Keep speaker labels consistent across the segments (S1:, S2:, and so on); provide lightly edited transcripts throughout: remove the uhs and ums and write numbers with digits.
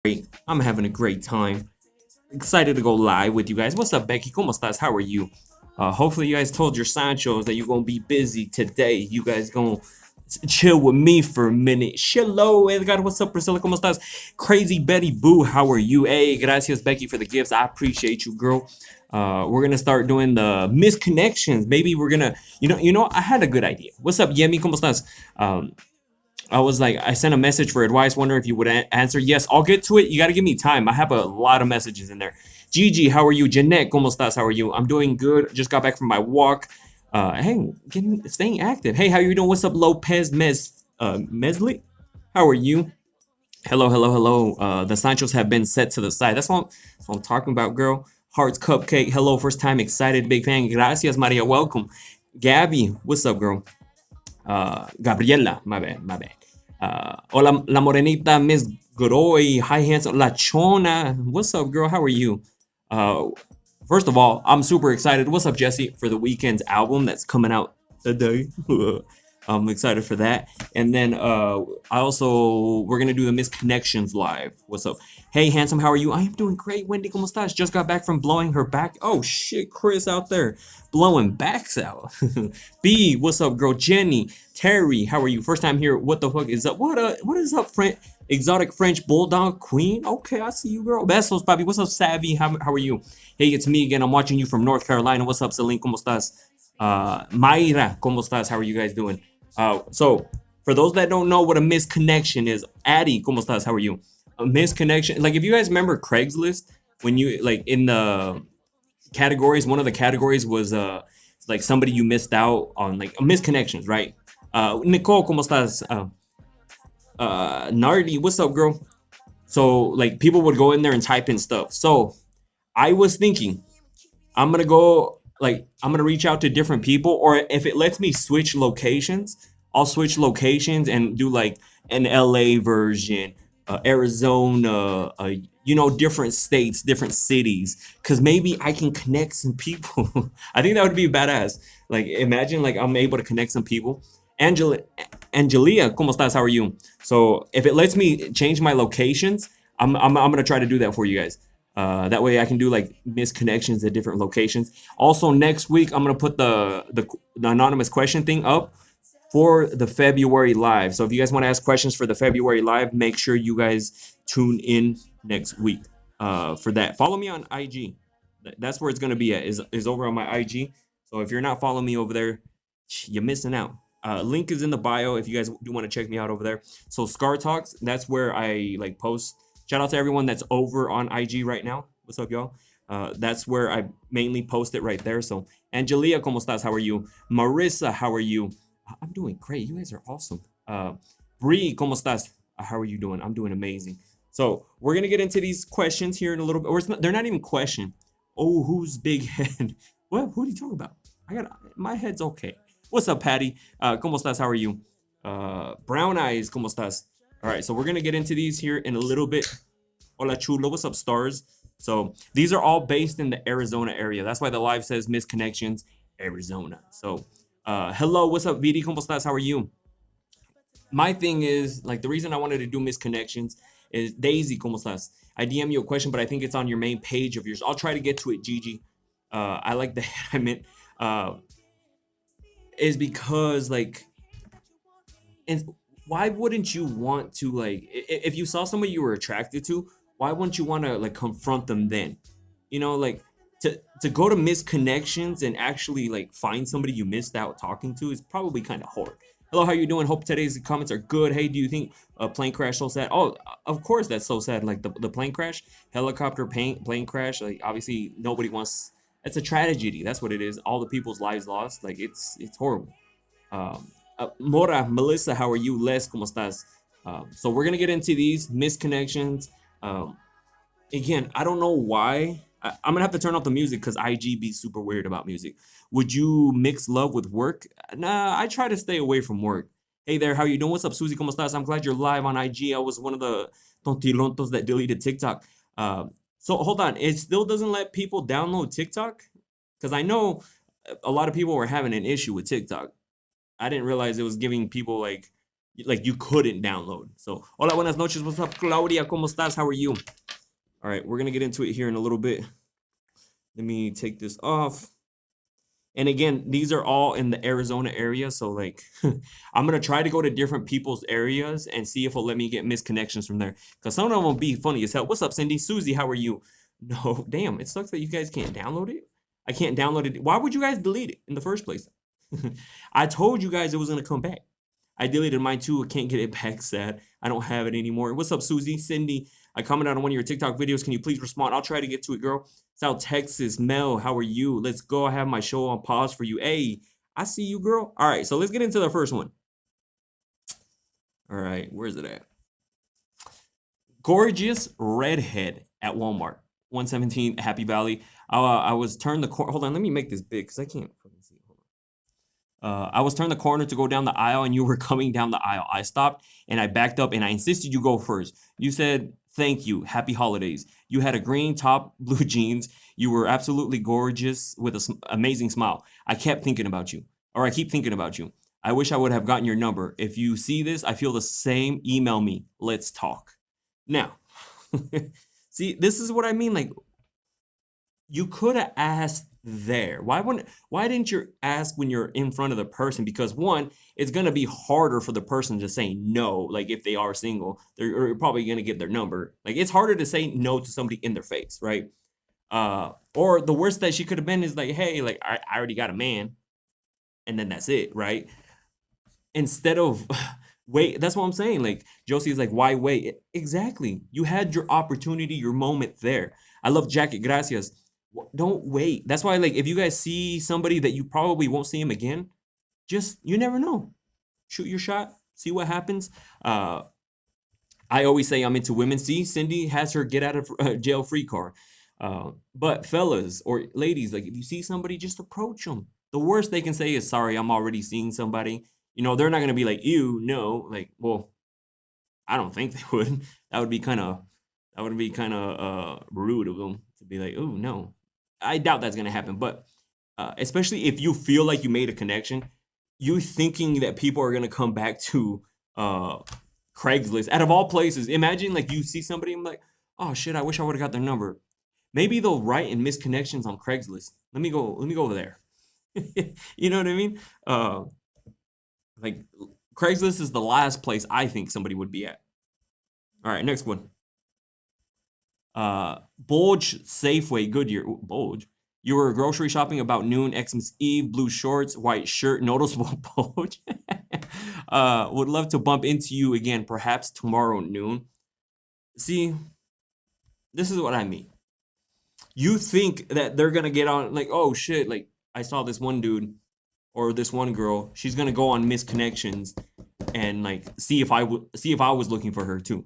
S1: Great. I'm having a great time. Excited to go live with you guys. What's up, Becky? ¿Cómo estás? How are you? Hopefully you guys told your Sanchos that you're gonna be busy today. You guys gonna chill with me for a minute. Hello, Edgar. What's up, Priscilla? ¿Cómo estás? Crazy Betty Boo. How are you? Hey, gracias, Becky, for the gifts. I appreciate you, girl. We're gonna start doing the missed connections. Maybe we're gonna, I had a good idea. What's up, Yemi? ¿Cómo estás? I was like, I sent a message for advice. Wonder if you would answer. Yes, I'll get to it. You got to give me time. I have a lot of messages in there. Gigi, how are you? Jeanette, ¿cómo estás? How are you? I'm doing good. Just got back from my walk. Hey, staying active. Hey, how you doing? What's up, Lopez Mesli? How are you? Hello, hello, hello. The Sanchos have been set to the side. That's what I'm talking about, girl. Hearts Cupcake. Hello, first time excited, big fan. Gracias, Maria. Welcome. Gabby, what's up, girl? Gabriela, my bad, my bad. Hola, la morenita, Miss Godoy. Hi, handsome. La Chona. What's up, girl? How are you? Uh, First of all, I'm super excited. What's up, Jesse, for the Weekend's album that's coming out today? I'm excited for that. And then we're gonna do the Missed Connections live. What's up? Hey, handsome, how are you? I am doing great. Wendy, ¿cómo estás? Just got back from blowing her back. Oh shit, Chris out there blowing backs out. B, what's up, girl? Jenny, Terry, how are you? First time here. What the fuck is up? What is up, friend? Exotic French Bulldog Queen. Okay, I see you, girl. Besos, Bobby. What's up, Savvy? How are you? Hey, it's me again. I'm watching you from North Carolina. What's up, Celine? ¿Cómo estás? Mayra, ¿cómo estás? How are you guys doing? So, for those that don't know what a missed connection is, Addie, ¿cómo estás? How are you? A missed connection. Like, if you guys remember Craigslist, when you, like, in the categories, one of the categories was, like, somebody you missed out on, like, missed connections, right? Nicole, ¿cómo estás? Nardi, what's up, girl? So, like, people would go in there and type in stuff. So, I was thinking, I'm gonna reach out to different people, or if it lets me switch locations, I'll switch locations and do like an LA version, Arizona, different states, different cities, because maybe I can connect some people. I think that would be badass. Like, imagine like I'm able to connect some people. Angela, Angelia, ¿cómo estás? How are you? So if it lets me change my locations, I'm gonna try to do that for you guys. That way I can do like missed connections at different locations. Also, next week I'm gonna put the anonymous question thing up for the February live. So if you guys want to ask questions for the February live, make sure you guys tune in next week for that. Follow me on IG. That's where it's gonna be at. Is over on my IG. So if you're not following me over there, you're missing out. Link is in the bio if you guys do want to check me out over there. So Scar Talks, that's where I like post. Shout out to everyone that's over on IG right now. What's up, y'all? That's where I mainly post it right there. So Angelia, ¿cómo estás? How are you? Marissa, how are you? I'm doing great. You guys are awesome. Bree, ¿cómo estás? How are you doing? I'm doing amazing. So we're gonna get into these questions here in a little bit. Or they're not even question. Oh, who's big head? What? Who are you talking about? My head's okay. What's up, Patty? ¿Cómo estás? How are you? Brown Eyes, ¿cómo estás? All right, so we're gonna get into these here in a little bit. Hola chulo, what's up, stars? So these are all based in the Arizona area. That's why the live says Missed Connections, Arizona. So hello, what's up, Vidi? ¿Cómo estás? How are you? My thing is, like, the reason I wanted to do Missed Connections is Daisy, ¿cómo estás? I DM you a question, but I think it's on your main page of yours. I'll try to get to it, Gigi. I like the I meant is because like, and why wouldn't you want to, like, if you saw somebody you were attracted to, why wouldn't you want to like confront them then? Like, to go to Missed Connections and actually like find somebody you missed out talking to is probably kind of hard. Hello, how you doing? Hope today's comments are good. Hey, do you think a plane crash so sad? Oh, of course that's so sad. Like the plane crash, helicopter plane crash. Like, obviously nobody wants. It's a tragedy. That's what it is. All the people's lives lost. Like, it's horrible. Mora, Melissa, how are you? Les, ¿cómo estás? So we're gonna get into these missed connections. Again, I don't know why. I'm gonna have to turn off the music because IG be super weird about music. Would you mix love with work? Nah, I try to stay away from work. Hey there, how you doing? What's up, Susie? ¿Cómo estás? I'm glad you're live on IG. I was one of the tontilontos that deleted TikTok. So hold on, it still doesn't let people download TikTok? Because I know a lot of people were having an issue with TikTok. I didn't realize it was giving people like like you couldn't download. So, hola, buenas noches. What's up, Claudia? ¿Cómo estás? How are you? All right, we're gonna get into it here in a little bit. Let me take this off. And again, these are all in the Arizona area. So like, I'm going to try to go to different people's areas and see if it'll let me get missed connections from there. Because some of them will be funny as hell. What's up, Cindy? Susie, how are you? No, damn, it sucks that you guys can't download it. I can't download it. Why would you guys delete it in the first place? I told you guys it was going to come back. I deleted mine too. I can't get it back, sad. I don't have it anymore. What's up, Susie? Cindy, I commented on one of your TikTok videos. Can you please respond? I'll try to get to it, girl. South Texas, Mel, how are you? Let's go. I have my show on pause for you. Hey, I see you, girl. All right, so let's get into the first one. All right, where's it at? Gorgeous redhead at Walmart, 117 Happy Valley. I was turned the corner. Hold on, let me make this big because I can't fucking see. Hold on. I was turned the corner to go down the aisle, and you were coming down the aisle. I stopped and I backed up, and I insisted you go first. You said, "Thank you. Happy holidays." You had a green top, blue jeans. You were absolutely gorgeous with an amazing smile. I kept thinking about you, or I keep thinking about you. I wish I would have gotten your number. If you see this, I feel the same. Email me. Let's talk. Now, see, this is what I mean. Like, you could have asked there. Why didn't you ask when you're in front of the person? Because one, it's gonna be harder for the person to say no. Like if they are single, they're probably gonna get their number. Like it's harder to say no to somebody in their face, right? Or the worst that she could have been is like, hey, like I already got a man, and then that's it, right? Instead of wait, that's what I'm saying. Like Josie is like, why wait? Exactly. You had your opportunity, your moment there. I love Jacket. Gracias. Don't wait. That's why, like, if you guys see somebody that you probably won't see him again, just you never know. Shoot your shot. See what happens. I always say I'm into women. See, Cindy has her get out of jail free card. But fellas or ladies, like if you see somebody, just approach them. The worst they can say is, "Sorry, I'm already seeing somebody." You know, they're not gonna be like, "Ew, no." Like, well, I don't think they would. That would be kind of rude of them to be like, "Oh no." I doubt that's gonna happen. But especially if you feel like you made a connection, you thinking that people are gonna come back to Craigslist out of all places. Imagine like you see somebody and like, "Oh shit, I wish I would have got their number." Maybe they'll write in missed connections on Craigslist. Let me go over there. You know what I mean? Like Craigslist is the last place I think somebody would be at. All right, next one. Bulge Safeway Goodyear. Ooh, Bulge. You were grocery shopping about noon, Xmas Eve, blue shorts, white shirt, noticeable bulge. Would love to bump into you again, perhaps tomorrow noon. See, this is what I mean. You think that they're gonna get on like, oh shit, like I saw this one dude or this one girl, she's gonna go on missed connections and like see if I was looking for her too.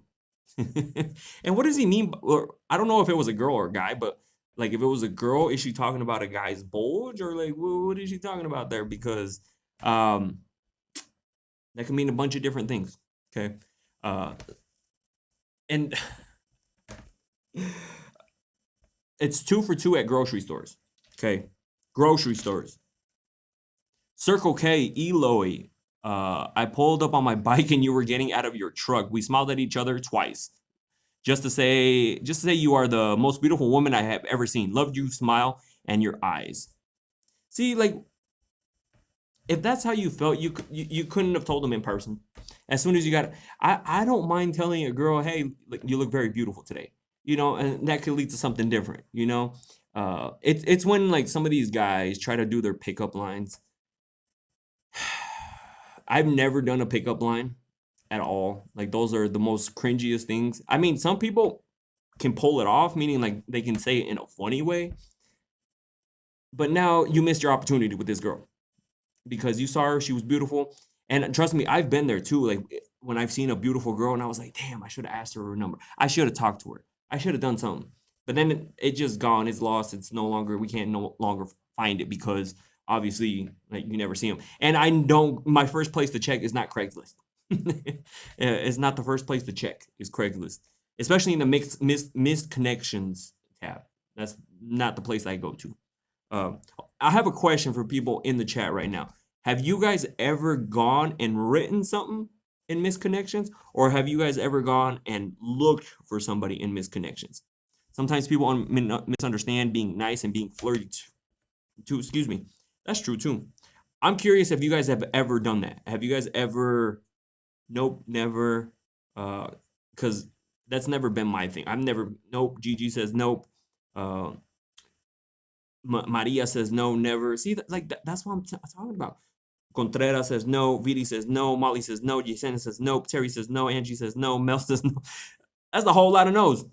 S1: And what does he mean? Or I don't know if it was a girl or a guy, but like if it was a girl, is she talking about a guy's bulge or like what is she talking about there? Because that can mean a bunch of different things. Okay. And it's 2 for 2 at grocery stores. Okay. Grocery stores. Circle K, Eloy. I pulled up on my bike and you were getting out of your truck. We smiled at each other twice. Just to say you are the most beautiful woman I have ever seen. Loved you, smile, and your eyes. See, like, if that's how you felt, you couldn't have told them in person. As soon as you got, I don't mind telling a girl, hey, you look very beautiful today. You know, and that could lead to something different. You know, it's when like some of these guys try to do their pickup lines. I've never done a pickup line at all. Like those are the most cringiest things. I mean, some people can pull it off, meaning like they can say it in a funny way. But now you missed your opportunity with this girl because you saw her, she was beautiful. And trust me, I've been there too. Like when I've seen a beautiful girl and I was like, damn, I should have asked her number. I should have talked to her. I should have done something. But then it just gone. It's lost. It's no longer, we can't no longer find it because obviously like you never see them. And I don't, my first place to check is not Craigslist. It's not the first place to check is Craigslist, especially in the missed connections tab. That's not the place I go to. I have a question for people in the chat right now. Have you guys ever gone and written something in Missed Connections, or have you guys ever gone and looked for somebody in Missed Connections? Sometimes people misunderstand being nice and being flirty too. Excuse me. That's true too. I'm curious if you guys have ever done that. Have you guys ever? Nope, never. Because that's never been my thing. I've never. Nope. Gigi says nope. Uh, Maria says no, never. See, that's what I'm talking about. Contreras says no. Vidi says no. Molly says no. Yesenia says no. Terry says no. Angie says no. Mel says no. That's a whole lot of no's.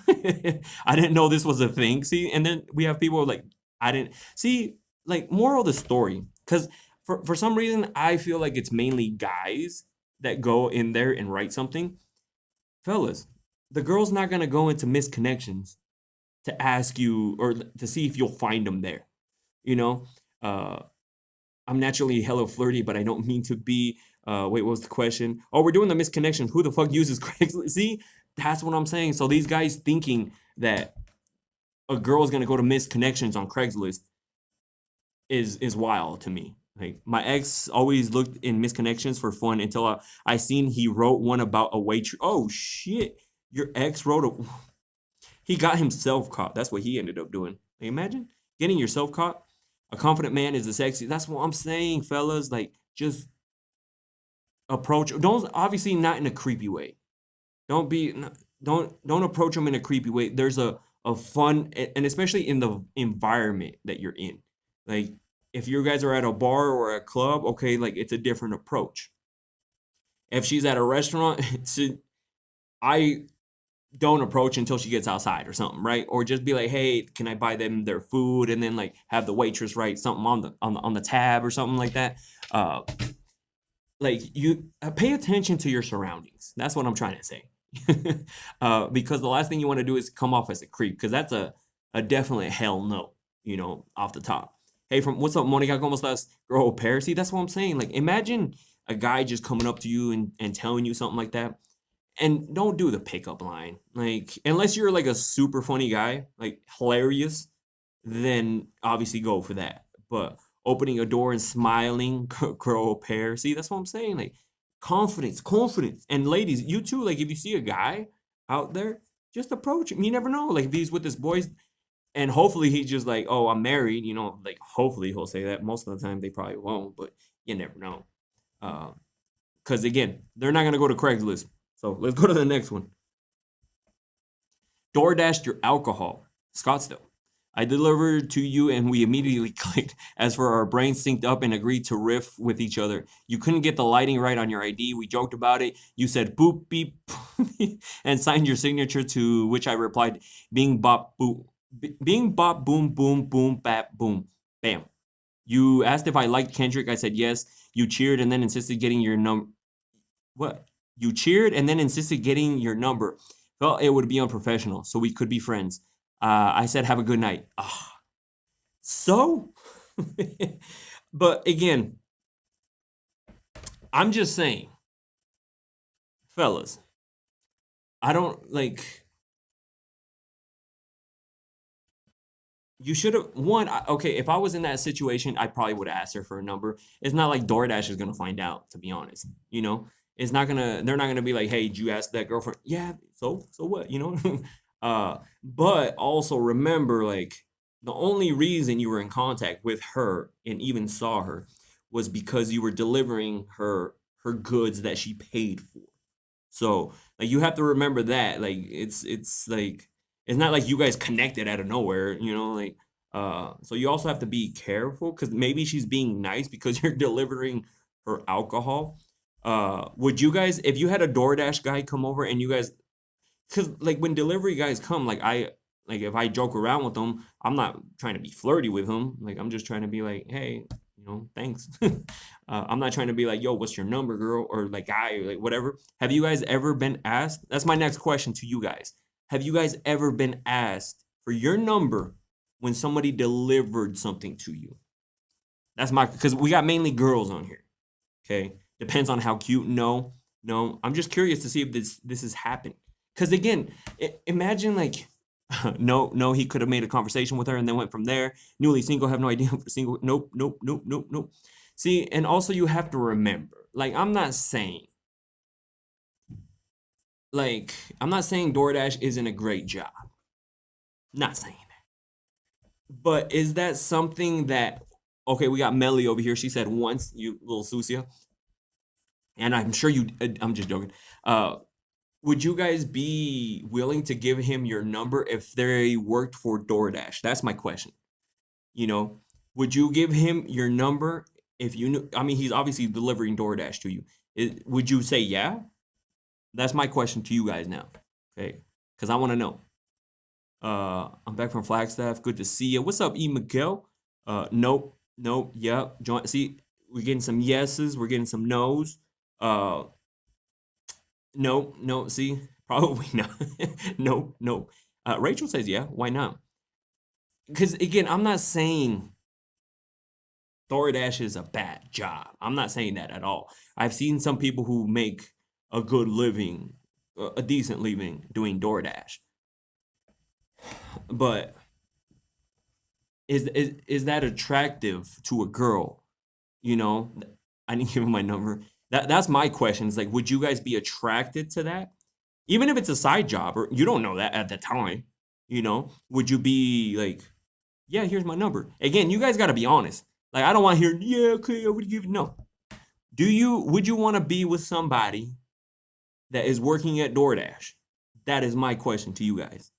S1: I didn't know this was a thing. See, and then we have people like, I didn't see, like, moral of the story. Because for some reason, I feel like it's mainly guys that go in there and write something. Fellas, the girl's not going to go into Missed Connections to ask you or to see if you'll find them there. You know, I'm naturally hella flirty, but I don't mean to be. Wait, what was the question? Oh, we're doing the Missed Connections. Who the fuck uses Craigslist? See, that's what I'm saying. So these guys thinking that a girl is gonna go to Missed Connections on Craigslist is wild to me. Like, my ex always looked in Missed Connections for fun until I seen he wrote one about a waitress. Oh shit, your ex wrote a. He got himself caught. That's what he ended up doing. Like, imagine getting yourself caught. A confident man is a sexy. That's what I'm saying, fellas. Like, just approach. Don't, obviously not in a creepy way. Don't approach them in a creepy way. There's a fun, and especially in the environment that you're in. Like, if you guys are at a bar or a club, okay, like, it's a different approach. If she's at a restaurant, I don't approach until she gets outside or something, right? Or just be like, hey, can I buy them their food? And then, like, have the waitress write something on the tab or something like that. Like, you pay attention to your surroundings. That's what I'm trying to say. Because the last thing you want to do is come off as a creep, because that's a definite hell no, off the top. Hey, from what's up, Monica? ¿Cómo estás? Girl, au pair. See, that's what I'm saying. Like, imagine a guy just coming up to you and telling you something like that. And don't do the pickup line. Like, unless you're like a super funny guy, like hilarious, then obviously go for that. But opening a door and smiling, girl, au pair. See, that's what I'm saying. Like, confidence. And ladies, you too, like, if you see a guy out there, just approach him. You never know. Like, if he's with his boys, and hopefully he's just like, oh, I'm married, like, hopefully he'll say that. Most of the time they probably won't, but you never know. Because again, they're not going to go to Craigslist. So let's go to the next one. DoorDash your alcohol. Scottsdale. I delivered to you and we immediately clicked. As for our brains synced up and agreed to riff with each other. You couldn't get the lighting right on your ID. We joked about it. You said boop, beep, and signed your signature, to which I replied, bing, bop, boop. Bing, bop, boom, boom, boom, bap, boom, bam. You asked if I liked Kendrick. I said yes. You cheered and then insisted getting your number. What? You cheered and then insisted getting your number. Felt it would be unprofessional, so we could be friends. I said, have a good night. So? But again, I'm just saying, fellas, I don't, like, you should have, okay, if I was in that situation, I probably would have asked her for a number. It's not like DoorDash is going to find out, to be honest, It's not gonna. They're not gonna be like, "Hey, did you ask that girlfriend?" Yeah. So what? But also remember, like, the only reason you were in contact with her and even saw her was because you were delivering her goods that she paid for. So, like, you have to remember that. Like, it's like, it's not like you guys connected out of nowhere. Like, so you also have to be careful, because maybe she's being nice because you're delivering her alcohol. Would you guys, if you had a DoorDash guy come over and you guys, because, like, when delivery guys come, like, if I joke around with them, I'm not trying to be flirty with them. Like, I'm just trying to be like, hey, thanks. I'm not trying to be like, yo, what's your number, girl? Or like, guy, or like, whatever. Have you guys ever been asked? That's my next question to you guys. Have you guys ever been asked for your number when somebody delivered something to you? That's because we got mainly girls on here. Okay. Depends on how cute. No. I'm just curious to see if this has happened. Because again, imagine, like, no, he could have made a conversation with her and then went from there. Newly single, have no idea for single. Nope. See, and also you have to remember, like, I'm not saying like, I'm not saying DoorDash isn't a great job. Not saying that. But is that something that, okay, we got Melly over here. She said once, you little Susia. And I'm sure you, I'm just joking. Uh, would you guys be willing to give him your number if they worked for DoorDash? That's my question. You know, would you give him your number if you knew? I mean, he's obviously delivering DoorDash to you. Would you say yeah? That's my question to you guys now. Okay, because I want to know. I'm back from Flagstaff. Good to see you. What's up, E. Miguel? Nope, nope, yep. Join. See, we're getting some yeses. We're getting some nos. Uh, no, no. See, probably not. No, no. Rachel says yeah. Why not? Because again, I'm not saying DoorDash is a bad job. I'm not saying that at all. I've seen some people who make a good living, a decent living doing DoorDash. But is that attractive to a girl? You know, I didn't give him my number. That's my question. It's like, would you guys be attracted to that? Even if it's a side job or you don't know that at the time, would you be like, yeah, here's my number. Again, you guys got to be honest. Like, I don't want to hear, yeah, okay, I would give you. No. Would you want to be with somebody that is working at DoorDash? That is my question to you guys.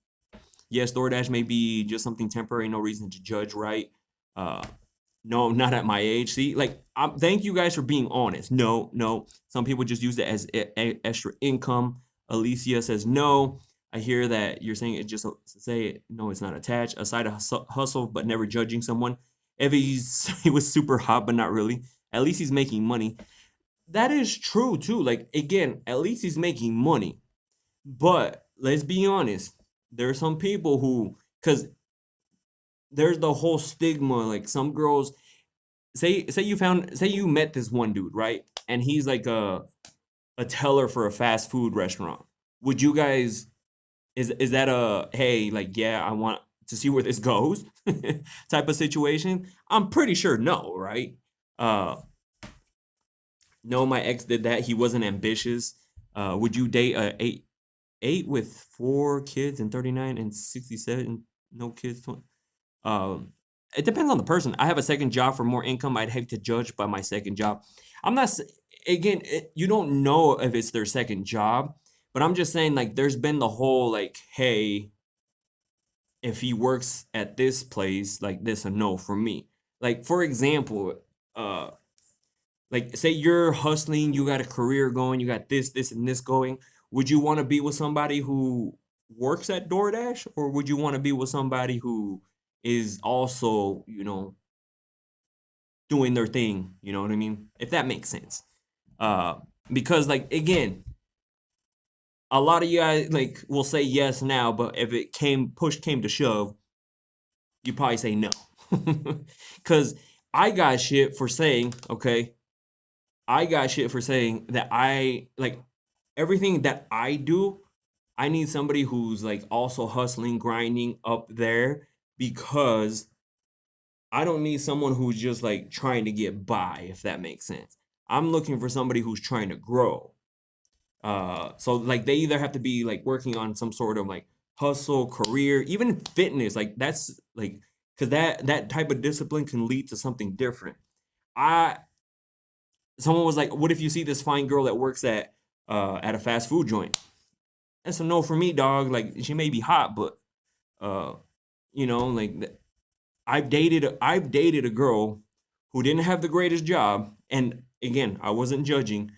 S1: Yes, DoorDash may be just something temporary, no reason to judge, right? No, not at my age. See, like, thank you guys for being honest. No, no. Some people just use it as extra income. Alicia says no. I hear that you're saying it just to say it. No, it's not attached. A side hustle, but never judging someone. If he was super hot, but not really. At least he's making money. That is true too. Like, again, at least he's making money. But let's be honest. There are some people who, because there's the whole stigma. Like, some girls, say you met this one dude, right? And he's like a teller for a fast food restaurant. Would you guys, is that a, hey, like, yeah, I want to see where this goes type of situation? I'm pretty sure no, right? No, my ex did that. He wasn't ambitious. Would you date a eight with 4 kids and 39 and 67 no kids? It depends on the person. I have a second job for more income. I'd hate to judge by my second job. I'm not, again, you don't know if it's their second job, but I'm just saying, like, there's been the whole, like, hey, if he works at this place, like, this a no for me. Like, for example, like, say you're hustling, you got a career going, you got this, and this going. Would you want to be with somebody who works at DoorDash, or would you want to be with somebody who is also, doing their thing? You know what I mean? If that makes sense. Because, like, again, a lot of you guys, like, will say yes now, but if push came to shove, you probably say no. Because I got shit for saying, okay, that I, like, everything that I do, I need somebody who's, like, also hustling, grinding up there, because I don't need someone who's just, like, trying to get by, if that makes sense. I'm looking for somebody who's trying to grow. So, like, they either have to be, like, working on some sort of, like, hustle, career, even fitness. Like, that's, like, because that type of discipline can lead to something different. Someone was like, what if you see this fine girl that works at a fast food joint? That's a no for me, dog. Like, she may be hot, but like, I've dated a girl who didn't have the greatest job, and again, I wasn't judging,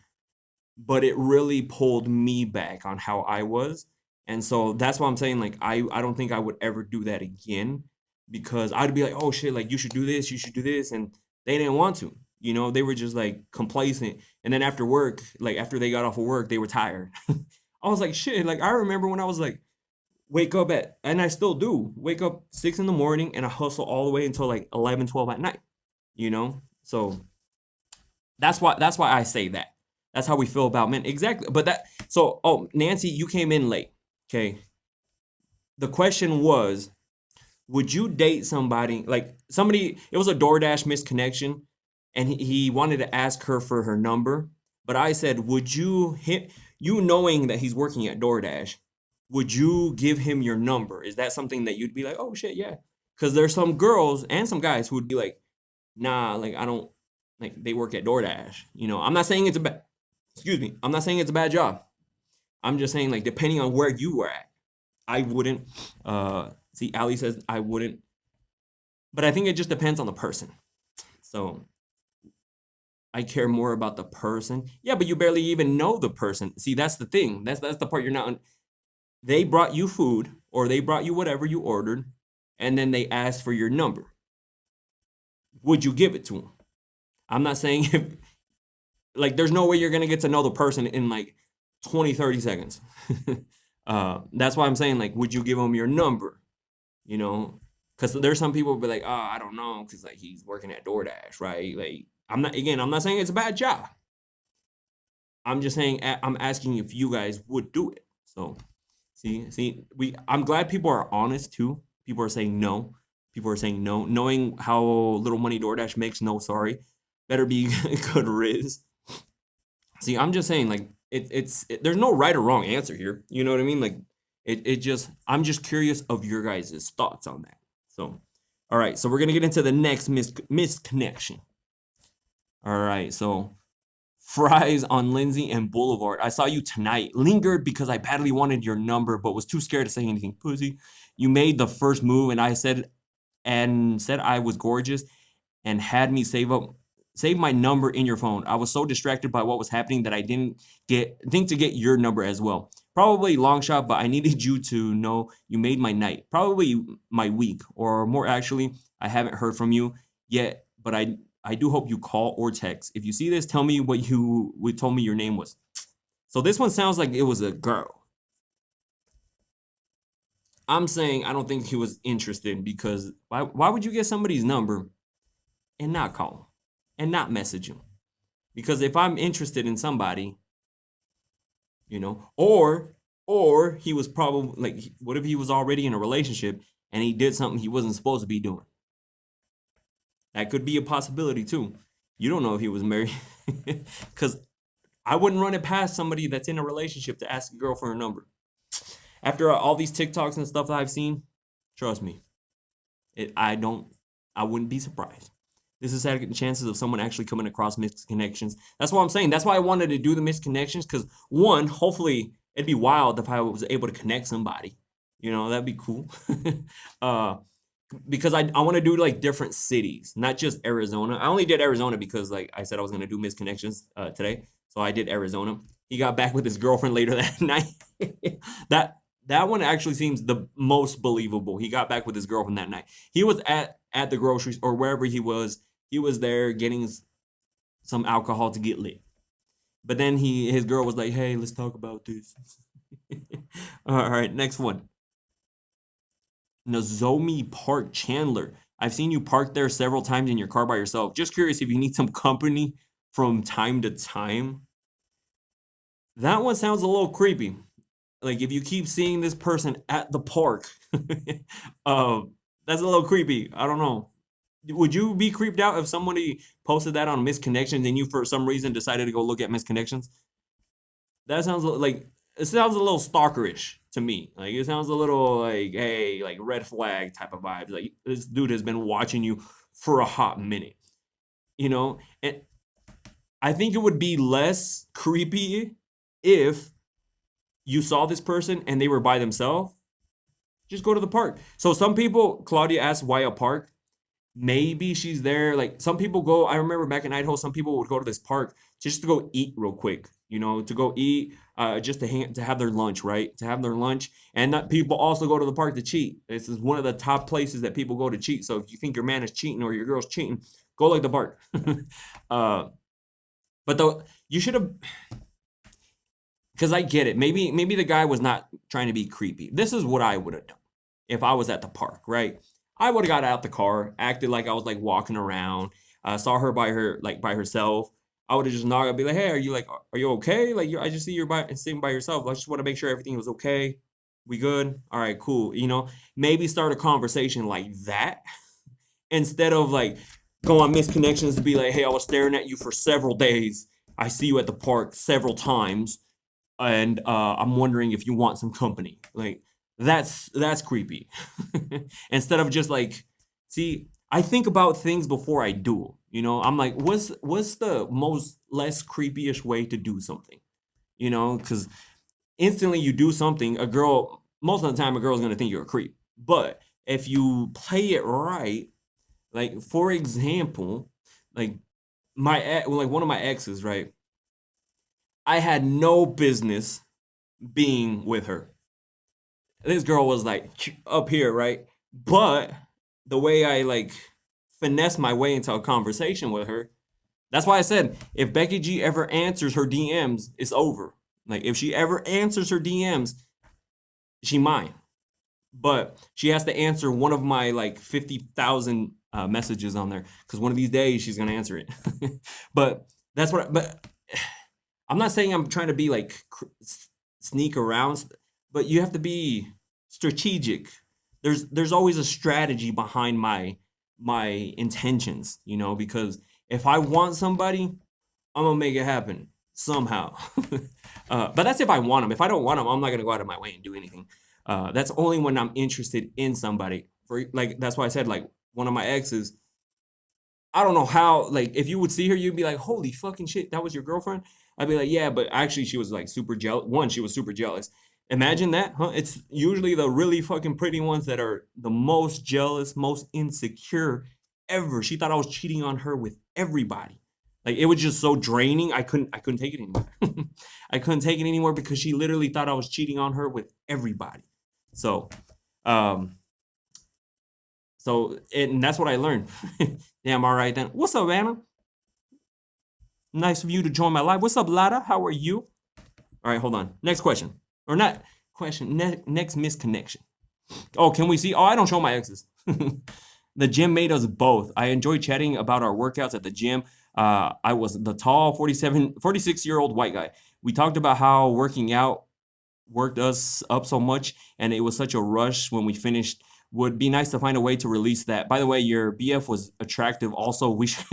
S1: but it really pulled me back on how I was. And so that's why I'm saying, like, I don't think I would ever do that again, because I'd be like, oh shit, like, you should do this, and they didn't want to. They were just, like, complacent. And then after work, like, after they got off of work, they were tired. I was like, shit, like, I remember when I was like, and I still do, wake up 6 in the morning and I hustle all the way until like 11, 12 at night, So that's why I say that. That's how we feel about men. Exactly. But Nancy, you came in late. Okay. The question was, would you date somebody, like, it was a DoorDash missed connection, and he wanted to ask her for her number. But I said, would you you knowing that he's working at DoorDash, would you give him your number? Is that something that you'd be like, oh shit, yeah? Because there's some girls and some guys who would be like, nah, like I don't like they work at DoorDash. You know, I'm not saying it's a bad excuse me, I'm not saying it's a bad job. I'm just saying like depending on where you were at, I wouldn't see Ali says I wouldn't, but I think it just depends on the person. So I care more about the person. Yeah, but you barely even know the person. See, that's the thing. That's the part you're not. They brought you food or they brought you whatever you ordered, and then they asked for your number. Would you give it to them? I'm not saying if, like, there's no way you're gonna get to know the person in like 20, 30 seconds. That's why I'm saying, like, would you give them your number? You know, because there's some people who be like, oh, I don't know, because like he's working at DoorDash, right? Like, I'm not saying it's a bad job. I'm just saying I'm asking if you guys would do it. So, I'm glad people are honest too. People are saying no. People are saying no, knowing how little money DoorDash makes. No, sorry, better be good riz. See, I'm just saying like there's no right or wrong answer here. You know what I mean? Like I'm just curious of your guys' thoughts on that. So, all right, so we're gonna get into the next missed connection. All right, so fries on Lindsay and Boulevard. I saw you tonight. Lingered because I badly wanted your number, but was too scared to say anything. Pussy. You made the first move, and I said I was gorgeous, and had me save my number in your phone. I was so distracted by what was happening that I didn't think to get your number as well. Probably long shot, but I needed you to know you made my night. Probably my week, or more actually. I haven't heard from you yet, but I do hope you call or text. If you see this, tell me what you told me your name was. So this one sounds like it was a girl. I'm saying I don't think he was interested because why would you get somebody's number and not call him and not message him? Because if I'm interested in somebody, you know, or he was probably like, what if he was already in a relationship and he did something he wasn't supposed to be doing? That could be a possibility too. You don't know if he was married. Because I wouldn't run it past somebody that's in a relationship to ask a girl for her number. After all these TikToks and stuff that I've seen, trust me, I wouldn't be surprised. This is second chances of someone actually coming across missed connections. That's what I'm saying. That's why I wanted to do the missed connections, because one, hopefully it'd be wild if I was able to connect somebody. You know, that'd be cool. Because I want to do like different cities, not just Arizona. I only did Arizona because like I said I was going to do missed connections today. So I did Arizona. He got back with his girlfriend later that night. That one actually seems the most believable. He got back with his girlfriend that night. He was at the groceries or wherever he was. He was there getting some alcohol to get lit. But then his girl was like, "Hey, let's talk about this." All right, next one. Nozomi Park Chandler. I've seen you park there several times in your car by yourself. Just curious if you need some company from time to time. That one sounds a little creepy. Like if you keep seeing this person at the park, that's a little creepy. I don't know. Would you be creeped out if somebody posted that on Missed Connections and you for some reason decided to go look at Missed Connections? That sounds like it sounds a little stalkerish to me. Like it sounds a little like, hey, like red flag type of vibes. Like this dude has been watching you for a hot minute, you know? And I think it would be less creepy if you saw this person and they were by themselves. Just go to the park. So some people, Claudia asked why a park. Maybe she's there. Like some people go, I remember back in Idaho, some people would go to this park just to go eat real quick, you know, to go eat, just to have their lunch, right? To have their lunch. And that people also go to the park to cheat. This is one of the top places that people go to cheat. So if you think your man is cheating or your girl's cheating, go like the park. But though you should have, because I get it. Maybe the guy was not trying to be creepy. This is what I would have done if I was at the park, right? I would have got out the car, acted like I was like walking around, saw her by herself. I would have just knocked. I'd be like, "Hey, are you okay? Like, I just see you're sitting by yourself. I just want to make sure everything was okay. We good? All right, cool. You know, maybe start a conversation like that instead of like go on Missed Connections to be like, hey, I was staring at you for several days. I see you at the park several times. and I'm wondering if you want some company. Like that's creepy. Instead of just like, see, I think about things before I do. You know, I'm like, what's the most less creepyish way to do something? You know, because instantly you do something, a girl, most of the time, a girl's gonna think you're a creep. But if you play it right, like for example, like like one of my exes, right? I had no business being with her. This girl was like up here, right? But the way I like finesse my way into a conversation with her, that's why I said if Becky G ever answers her DMs, it's over. Like if she ever answers her DMs, she mine. But she has to answer one of my like 50,000 messages on there because one of these days she's gonna answer it. But that's what. But I'm not saying I'm trying to be like sneak around, but you have to be strategic. There's always a strategy behind my intentions, you know, because if I want somebody, I'm gonna make it happen somehow. But that's if I want them. If I don't want them, I'm not gonna go out of my way and do anything. That's only when I'm interested in somebody. For like, that's why I said like one of my exes. I don't know how. Like, if you would see her, you'd be like, "Holy fucking shit, that was your girlfriend." I'd be like, "Yeah," but actually, she was like super jealous. One, she was super jealous. Imagine that, huh? It's usually the really fucking pretty ones that are the most jealous, most insecure ever. She thought I was cheating on her with everybody. Like it was just so draining. I couldn't take it anymore. I couldn't take it anymore because she literally thought I was cheating on her with everybody. So, um, and that's what I learned. Damn, all right then. What's up, Anna? Nice of you to join my live. What's up, Lada? How are you? All right, hold on. Next question. Or not question. Next misconnection. Oh, can we see? Oh, I don't show my exes. The gym made us both. I enjoy chatting about our workouts at the gym. I was the tall 46-year-old white guy. We talked about how working out worked us up so much, and it was such a rush when we finished. Would be nice to find a way to release that. By the way, your BF was attractive. Also, we should.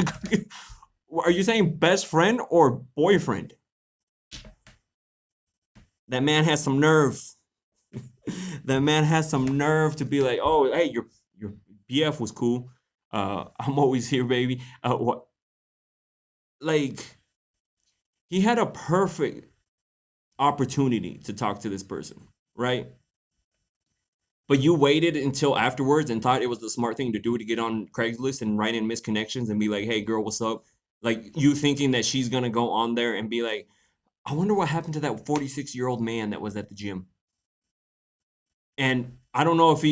S1: Are you saying best friend or boyfriend? That man has some nerve. That man has some nerve to be like, oh, hey, your BF was cool. I'm always here, baby. What? Like, he had a perfect opportunity to talk to this person, right? But you waited until afterwards and thought it was the smart thing to do to get on Craigslist and write in missed connections and be like, hey, girl, what's up? Like, you thinking that she's going to go on there and be like, I wonder what happened to that 46-year-old man that was at the gym. And I don't know if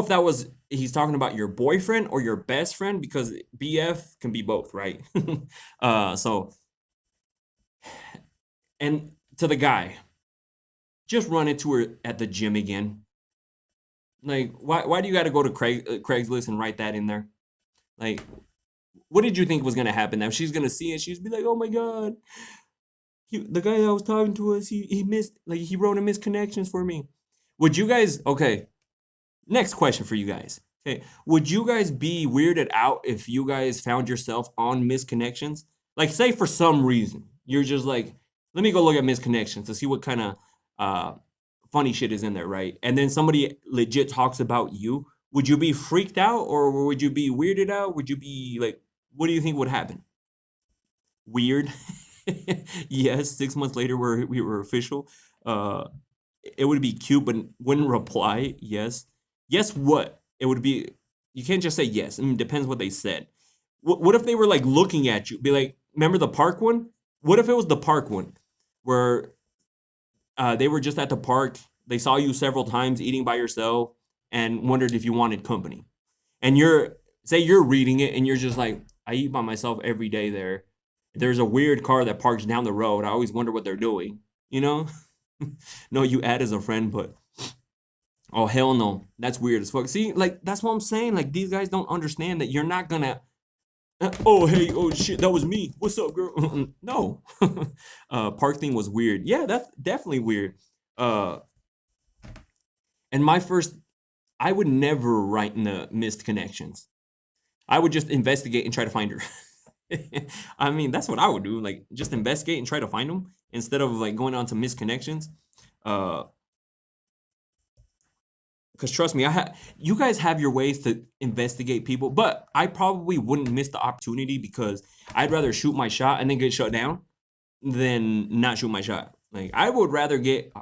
S1: that was, he's talking about your boyfriend or your best friend because BF can be both, right? So, and to the guy, just run into her at the gym again. Like, why do you got to go to Craigslist and write that in there? Like, what did you think was gonna happen? Now she's gonna see it. She's be like, "Oh my god, the guy that was talking to us, he missed, like he wrote a missed connections for me." Would you guys? Okay, next question for you guys. Okay, would you guys be weirded out if you guys found yourself on missed connections? Like, say for some reason you're just like, let me go look at missed connections to see what kind of uh funny shit is in there, right? And then somebody legit talks about you. Would you be freaked out or would you be weirded out? Would you be like, what do you think would happen? Weird. Yes, 6 months later we were official. Uh, it would be cute, but wouldn't reply. Yes. Yes, what? It would be. You can't just say yes. I mean, depends what they said. What if they were like looking at you? Be like, remember the park one? What if it was the park one, where they were just at the park. They saw you several times eating by yourself and wondered if you wanted company. And you're reading it and you're just like, I eat by myself every day there. There's a weird car that parks down the road. I always wonder what they're doing. You know? No, you add as a friend, but oh hell no. That's weird as fuck. See, like that's what I'm saying. Like these guys don't understand that you're not gonna oh hey, oh shit, that was me. What's up, girl? No. Park thing was weird. Yeah, that's definitely weird. Uh and my first I would never write in the missed connections. I would just investigate and try to find her. I mean, that's what I would do. Like, just investigate and try to find them instead of like going on to missed connections. Uh, because trust me, you guys have your ways to investigate people, but I probably wouldn't miss the opportunity because I'd rather shoot my shot and then get shut down than not shoot my shot. Like, I would rather get,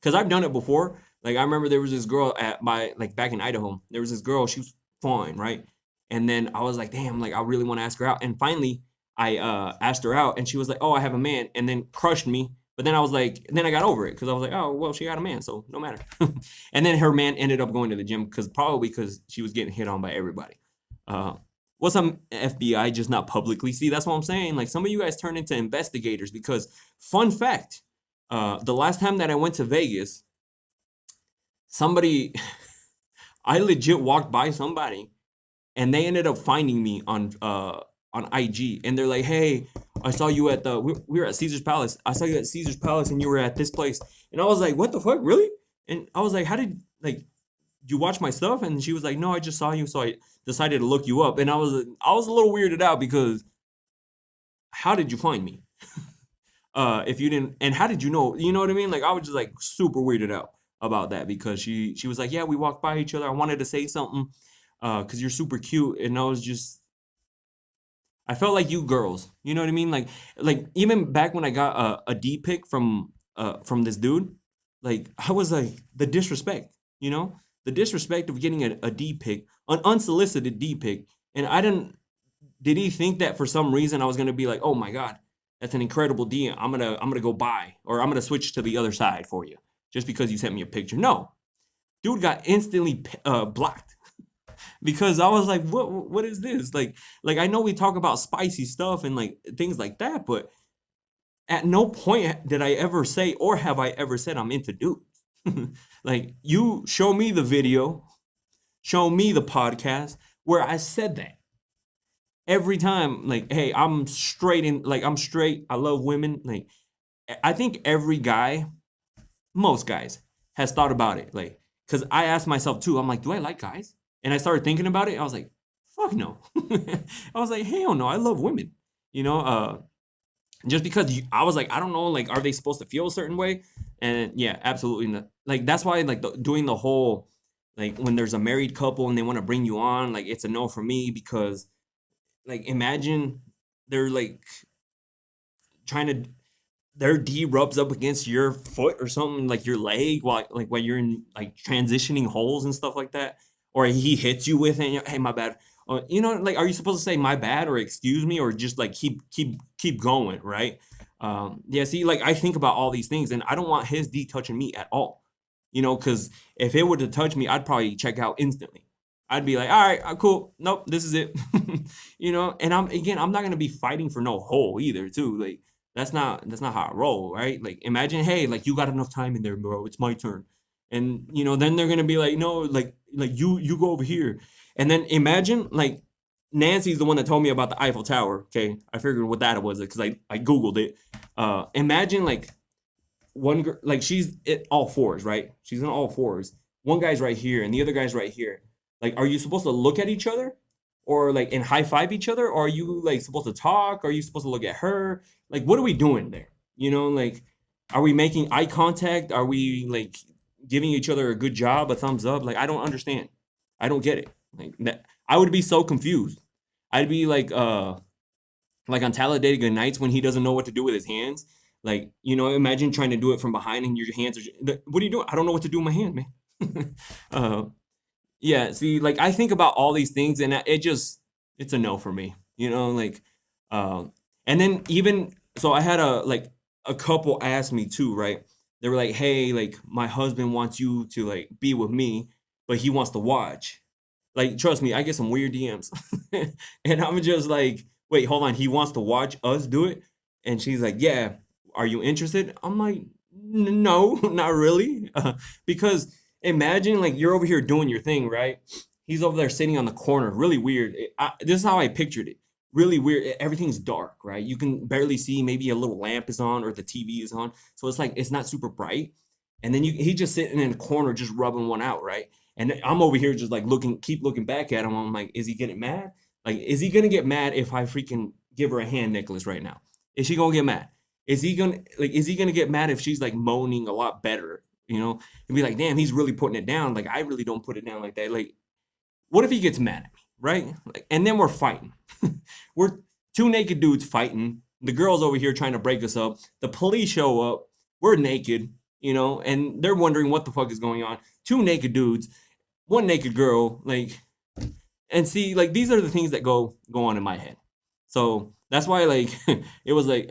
S1: because I've done it before. Like, I remember there was this girl at my, like, back in Idaho. There was this girl, she was fine, right? And then I was like, damn, like, I really want to ask her out. And finally, I asked her out, and she was like, oh, I have a man, and then crushed me. But then I was like, then I got over it because I was like, oh, well, she got a man, so no matter. And then her man ended up going to the gym probably because she was getting hit on by everybody. What's up, FBI? Just not publicly. See, that's what I'm saying. Like, some of you guys turn into investigators because, fun fact, the last time that I went to Vegas, somebody, I legit walked by somebody, and they ended up finding me on IG, and they're like, hey, I saw you at we were at Caesar's Palace. I saw you at Caesar's Palace, and you were at this place. And I was like, what the fuck, really? And I was like, how did, like, you watch my stuff? And she was like, no, I just saw you, so I decided to look you up. And I was a little weirded out because how did you find me? If you didn't, and how did you know? You know what I mean? Like, I was just like super weirded out about that because she was like, yeah, we walked by each other. I wanted to say something because you're super cute, and I was just, I felt like you girls. You know what I mean? Like even back when I got a D pic from this dude, like, I was like, the disrespect, you know, the disrespect of getting a D pic, an unsolicited D pic, and I didn't. Did he think that for some reason I was gonna be like, oh my god, that's an incredible D. I'm gonna go buy, or I'm gonna switch to the other side for you just because you sent me a picture? No, dude got instantly blocked because I was like, what is this? Like I know we talk about spicy stuff and like things like that, but at no point did I ever say or have I ever said I'm into dudes. Like, you show me the video, show me the podcast where I said that. Every time, like, hey, I'm straight in, like, I'm straight, I love women. Like, I think every guy, most guys, has thought about it. Like, because I asked myself too, I'm like, do I like guys? And I started thinking about it. I was like, fuck no. I was like, hell no, I love women. You know, just because I was like, I don't know, like, are they supposed to feel a certain way? And yeah, absolutely not. Like, that's why, like, doing the whole, like, when there's a married couple and they want to bring you on, like, it's a no for me because, like, imagine they're like trying to, their D rubs up against your foot or something, like your leg, while you're in like transitioning holes and stuff like that, or he hits you with it. And hey, my bad. You know, like, are you supposed to say my bad or excuse me or just like keep going, right? Yeah. See, like, I think about all these things, and I don't want his D touching me at all. You know, because if it were to touch me, I'd probably check out instantly. I'd be like, all right, cool. Nope, this is it. You know, and I'm not gonna be fighting for no hole either, too. Like, that's not how I roll, right? Like, imagine, hey, like, you got enough time in there, bro. It's my turn. And you know, then they're gonna be like, no, like you go over here. And then imagine, like, Nancy's the one that told me about the Eiffel Tower. Okay, I figured what that was because I googled it. Imagine, like, one girl, like, she's at all fours, right? She's in all fours. One guy's right here and the other guy's right here. Like, are you supposed to look at each other, or like, and high five each other? Or are you like supposed to talk? Are you supposed to look at her? Like, what are we doing there? You know, like, are we making eye contact? Are we like giving each other a good job, a thumbs up? Like, I don't understand. I don't get it. Like, that, I would be so confused. I'd be like on Talladega Nights when he doesn't know what to do with his hands. Like, you know, imagine trying to do it from behind and your hands are. What are you doing? I don't know what to do with my hand, man. Yeah. See, like, I think about all these things, and it's a no for me. You know, like, and then even so, I had a couple ask me too, right? They were like, hey, like, my husband wants you to like be with me, but he wants to watch. Like, trust me, I get some weird DMs. And I'm just like, wait, hold on. He wants to watch us do it? And she's like, yeah, are you interested? I'm like, no, not really. Because imagine, like, you're over here doing your thing, right? He's over there sitting on the corner, really weird. This is how I pictured it. Really weird. Everything's dark, right? You can barely see. Maybe a little lamp is on or the TV is on. So it's like, it's not super bright. And then he just sitting in a corner, just rubbing one out, right? And I'm over here just like keep looking back at him. I'm like, is he getting mad? Like, is he gonna get mad if I freaking give her a hand necklace right now, is she gonna get mad? Is he gonna get mad if she's like moaning a lot better? You know, and be like, damn, he's really putting it down. Like I really don't put it down like that. Like, what if he gets mad at me, right? Like, and then we're fighting. We're two naked dudes fighting. The girl's over here trying to break us up. The police show up. We're naked, you know, and they're wondering what the fuck is going on. Two naked dudes, one naked girl, like, and see, like these are the things that go on in my head. So that's why, like, it was like,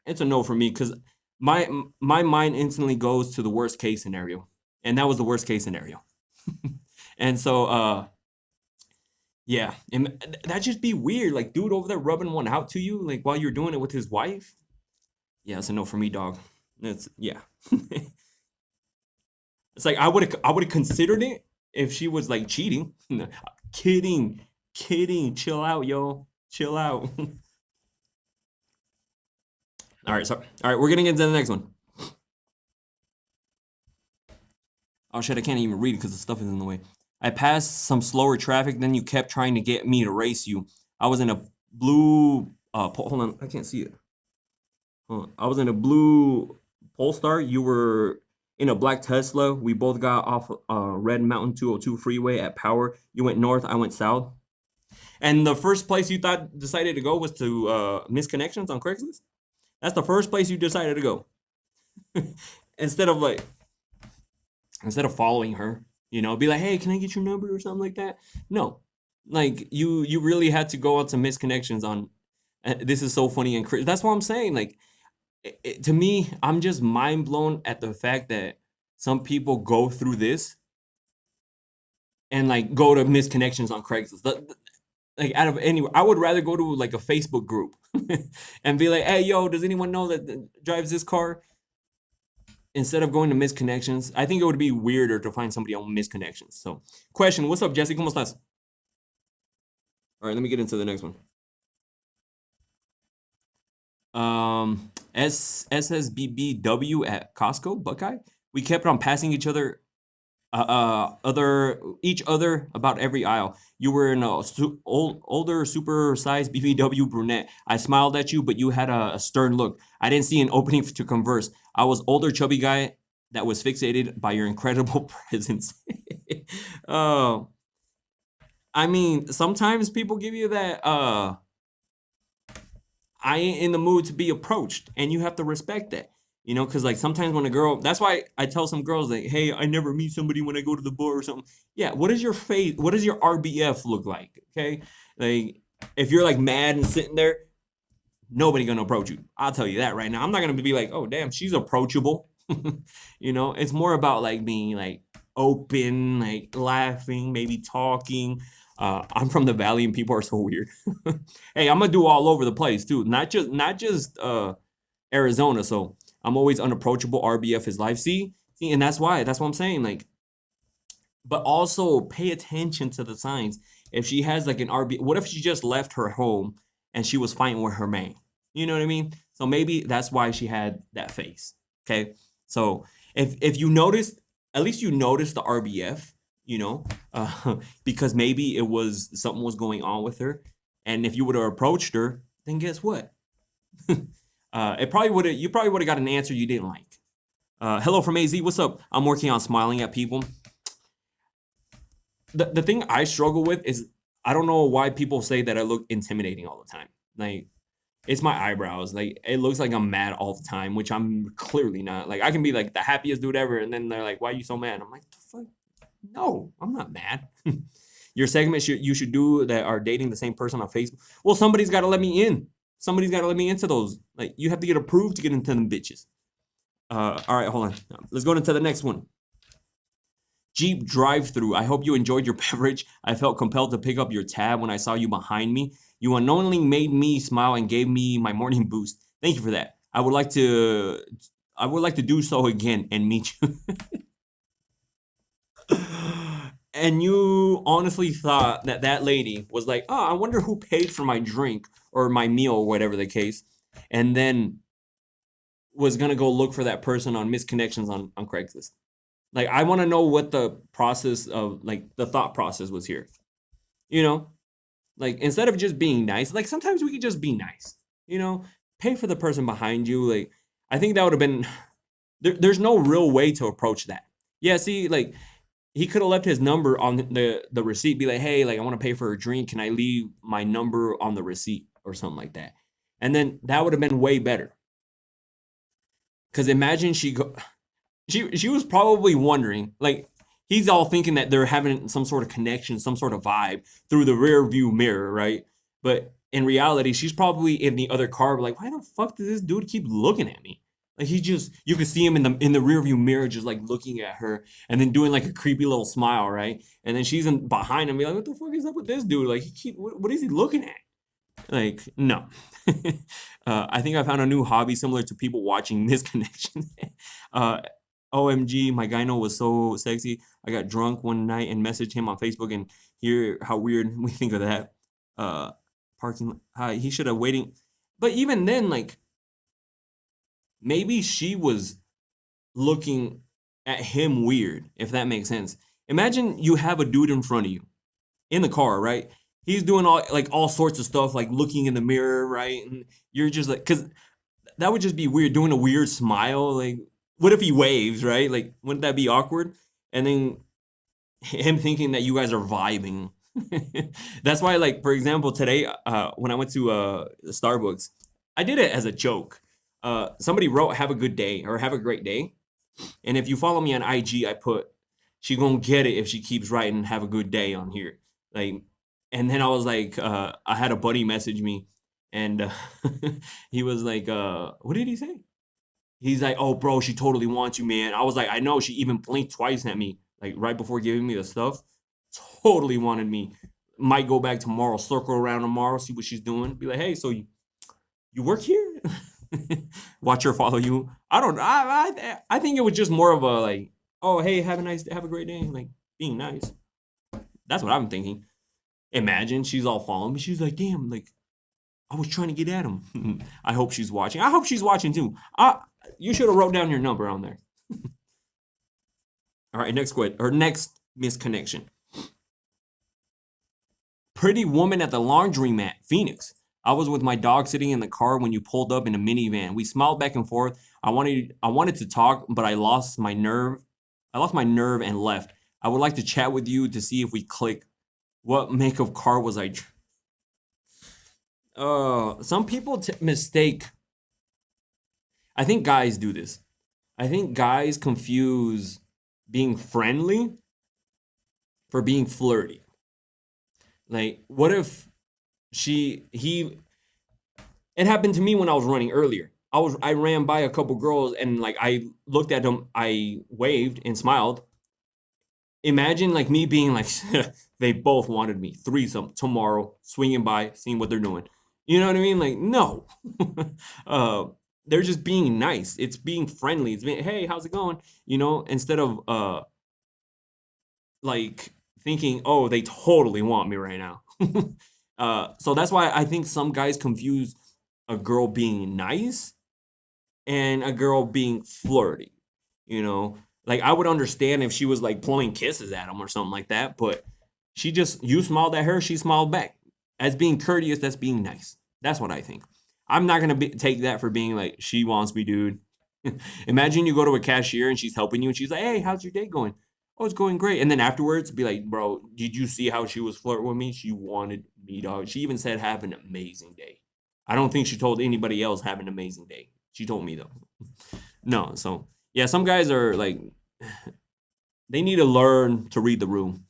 S1: it's a no for me because my mind instantly goes to the worst case scenario, and that was the worst case scenario. And so, yeah, and that just be weird. Like, dude over there rubbing one out to you, like while you're doing it with his wife. Yeah, it's a no for me, dog. It's yeah. It's like I would have considered it if she was like cheating. Kidding, kidding. Chill out, yo. Chill out. All right, so all right, we're gonna get into the next one. Oh shit, I can't even read it because the stuff is in the way. I passed some slower traffic, then you kept trying to get me to race you. I was in a blue hold on, I can't see it. I was in a blue Polestar. You were in a black Tesla. We both got off Red Mountain 202 freeway at Power. You went north, I went south. And the first place you decided to go was to Missed Connections on Craigslist? That's the first place you decided to go. instead of following her, you know, be like, hey, can I get your number or something like that? No, like you really had to go out to Missed Connections on. This is so funny and crazy. That's what I'm saying. Like, to me, I'm just mind blown at the fact that some people go through this and like go to Missed Connections on Craigslist. Like out of anywhere, I would rather go to like a Facebook group and be like, hey, yo, does anyone know that drives this car? Instead of going to Missed Connections, I think it would be weirder to find somebody on Missed Connections. So, question, what's up, Jesse? ¿Cómo estás? All right, let me get into the next one. SSBBW at Costco, Buckeye. We kept on passing each other about every aisle. You were in a older, super-sized BBW brunette. I smiled at you, but you had a stern look. I didn't see an opening to converse. I was older, chubby guy that was fixated by your incredible presence. Oh, I mean, sometimes people give you that. I ain't in the mood to be approached, and you have to respect that. You know, because like sometimes when a girl, that's why I tell some girls like, hey, I never meet somebody when I go to the bar or something. Yeah, what does your face, what does your RBF look like? Okay, like if you're like mad and sitting there, nobody gonna approach you. I'll tell you that right now. I'm not gonna be like, oh damn, she's approachable. You know, it's more about like being like open, like laughing, maybe talking. I'm from the Valley and people are so weird. Hey, I'm gonna do all over the place too, not just Arizona. So I'm always unapproachable. RBF is life. See, and that's what I'm saying. Like, but also pay attention to the signs. If she has like an RB, what if she just left her home and she was fighting with her man? You know what I mean? So maybe that's why she had that face. Okay. So if you notice, at least you notice the RBF, you know, because maybe it was something was going on with her. And if you would have approached her, then guess what? You probably would have got an answer you didn't like. Hello from AZ, what's up? I'm working on smiling at people. The thing I struggle with is I don't know why people say that I look intimidating all the time. Like, it's my eyebrows. Like, it looks like I'm mad all the time, which I'm clearly not. Like, I can be like the happiest dude ever, and then they're like, why are you so mad? I'm like, the fuck? No, I'm not mad. Your segment you should do that are dating the same person on Facebook. Well, somebody's got to let me in. Somebody's got to let me into those. Like, you have to get approved to get into them bitches. All right, hold on. Let's go into the next one. Jeep drive-through. I hope you enjoyed your beverage. I felt compelled to pick up your tab when I saw you behind me. You unknowingly made me smile and gave me my morning boost. Thank you for that. I would like to do so again and meet you. And you honestly thought that lady was like, oh, I wonder who paid for my drink or my meal or whatever the case, and then was gonna go look for that person on Missed Connections on Craigslist. Like, I want to know what the process of, like, the thought process was here. You know, Like instead of just being nice, like sometimes we could just be nice, you know, pay for the person behind you. Like I think that would have been there's no real way to approach that. Yeah, see, like he could have left his number on the receipt, be like, hey, like I want to pay for a drink. Can I leave my number on the receipt or something like that? And then that would have been way better. Cause imagine she was probably wondering, like he's all thinking that they're having some sort of connection, some sort of vibe through the rear view mirror, right? But in reality, she's probably in the other car, like, why the fuck does this dude keep looking at me? Like he just, you could see him in the rear view mirror, just like looking at her, and then doing like a creepy little smile, right? And then she's in behind him, be like, what the fuck is up with this dude? Like what is he looking at? Like, no. I think I found a new hobby similar to people watching Missed Connections. uh, OMG, my gyno was so sexy. I got drunk one night and messaged him on Facebook, and hear how weird we think of that. Uh, Parking. He should have waiting. But even then, like, maybe she was looking at him weird, if that makes sense. Imagine you have a dude in front of you in the car, right? He's doing all sorts of stuff, like looking in the mirror, right? And you're just like, cause that would just be weird, doing a weird smile. Like, what if he waves, right? Like, wouldn't that be awkward? And then him thinking that you guys are vibing. That's why, like, for example, today, when I went to Starbucks, I did it as a joke. Somebody wrote "Have a good day" or "Have a great day," and if you follow me on IG, I put she gonna get it if she keeps writing "Have a good day" on here. Like, and then I was like, I had a buddy message me, and he was like, what did he say? He's like, oh, bro, she totally wants you, man. I was like, I know. She even blinked twice at me, like right before giving me the stuff. Totally wanted me. Might go back tomorrow, circle around tomorrow, see what she's doing. Be like, hey, so you work here? Watch her follow you. I don't. I think it was just more of a like, oh, hey, have a great day, like being nice. That's what I'm thinking. Imagine she's all following me. She's like, damn, like I was trying to get at him. I hope she's watching. I hope she's watching too. You should have wrote down your number on there. All right, next misconnection. Pretty woman at the laundromat, Phoenix. I was with my dog sitting in the car when you pulled up in a minivan. We smiled back and forth. I wanted to talk, but I lost my nerve. I lost my nerve and left. I would like to chat with you to see if we click. What make of car was I? Some people mistake. I think guys do this. I think guys confuse being friendly for being flirty. Like, what if he? It happened to me when I was running earlier. I ran by a couple girls and like I looked at them, I waved and smiled. Imagine like me being like, they both wanted me threesome tomorrow, swinging by, seeing what they're doing. You know what I mean? Like, no. They're just being nice. It's being friendly. It's being, hey, how's it going? You know, instead of like thinking, oh, they totally want me right now. So that's why I think some guys confuse a girl being nice and a girl being flirty. You know, like I would understand if she was like blowing kisses at him or something like that, but you smiled at her, she smiled back. As being courteous, that's being nice. That's what I think. I'm not gonna take that for being like, she wants me, dude. Imagine you go to a cashier and she's helping you and she's like, hey, how's your day going? Oh, it's going great. And then afterwards, be like, bro, did you see how she was flirting with me? She wanted me, dog. She even said, have an amazing day. I don't think she told anybody else, have an amazing day. She told me, though. No, so, yeah, some guys are like, they need to learn to read the room.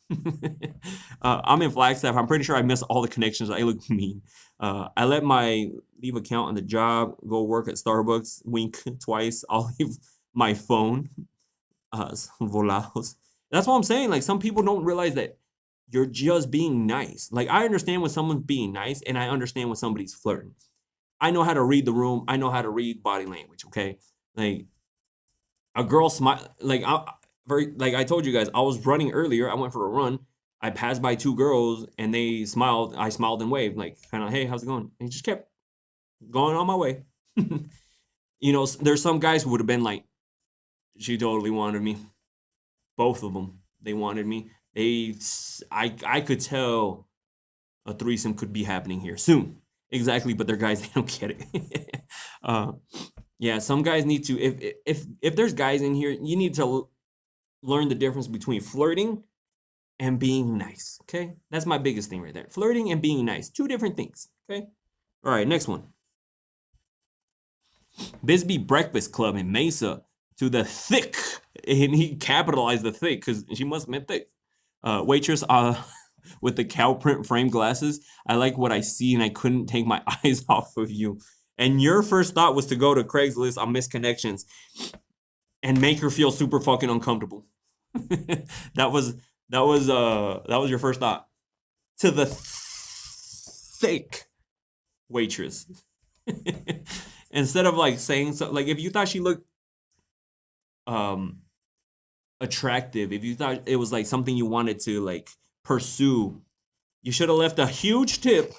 S1: I'm in Flagstaff. I'm pretty sure I missed all the connections. I look mean. I let my leave account on the job, go work at Starbucks, wink twice. I'll leave my phone. Volados. That's what I'm saying. Like, some people don't realize that you're just being nice. Like, I understand when someone's being nice, and I understand when somebody's flirting. I know how to read the room. I know how to read body language. Okay, like a girl smile. Like I told you guys, I was running earlier. I went for a run. I passed by two girls, and they smiled. I smiled and waved, like kind of, hey, how's it going? And just kept going on my way. You know, there's some guys who would have been like, she totally wanted me. Both of them, they wanted me. I could tell a threesome could be happening here soon. Exactly, but they're guys, they don't get it. uh, yeah, some guys need to. If there's guys in here, you need to learn the difference between flirting and being nice. Okay, that's my biggest thing right there. Flirting and being nice, two different things. Okay. All right, next one. Bisbee Breakfast Club in Mesa to the thick, and he capitalized the thick because she must have meant thick. Waitress with the cow print frame glasses. I like what I see and I couldn't take my eyes off of you. And your first thought was to go to Craigslist on Missed Connections and make her feel super fucking uncomfortable. that was your first thought. To the thick waitress. Instead of like saying so, like if you thought she looked attractive, if you thought it was like something you wanted to like pursue, you should have left a huge tip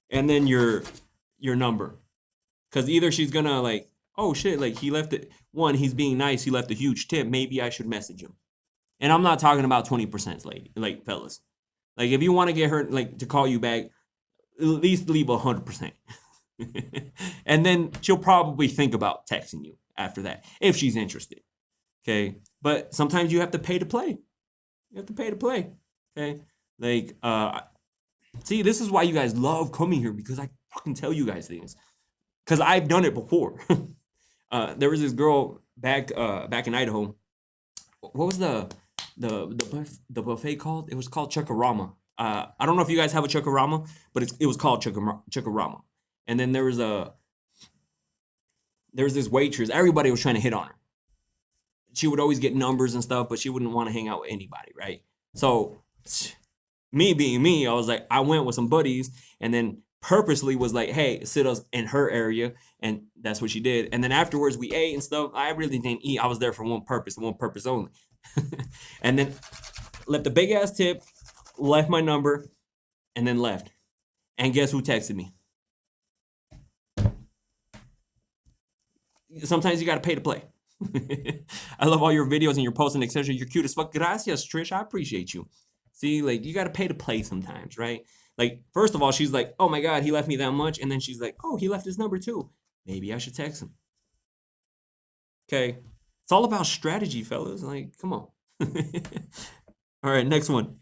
S1: and then your number. Cause either she's gonna like, oh shit, like he left it. One, he's being nice, he left a huge tip. Maybe I should message him. And I'm not talking about 20%, lady, like fellas. Like if you want to get her like to call you back, at least leave 100%. And then she'll probably think about texting you after that if she's interested. Okay. But sometimes you have to pay to play. You have to pay to play. Okay. Like, see, this is why you guys love coming here because I fucking tell you guys things. Because I've done it before. There was this girl back in Idaho. What was the buffet called? It was called Chuckarama. I don't know if you guys have a Chuckarama, but it was called Chuckarama. And then there was this waitress. Everybody was trying to hit on her. She would always get numbers and stuff, but she wouldn't want to hang out with anybody, right? So me being me, I was like, I went with some buddies and then purposely was like, hey, sit us in her area. And that's what she did. And then afterwards we ate and stuff. I really didn't eat. I was there for one purpose only. And then left a big ass tip, left my number, and then left. And guess who texted me? Sometimes you got to pay to play. I love all your videos and your posts and etc. You're cute as fuck. Gracias, Trish. I appreciate you. See, like you got to pay to play sometimes, right? Like, first of all, she's like, oh my God, he left me that much. And then she's like, oh, he left his number too. Maybe I should text him. Okay. It's all about strategy, fellas. Like, come on. All right, next one.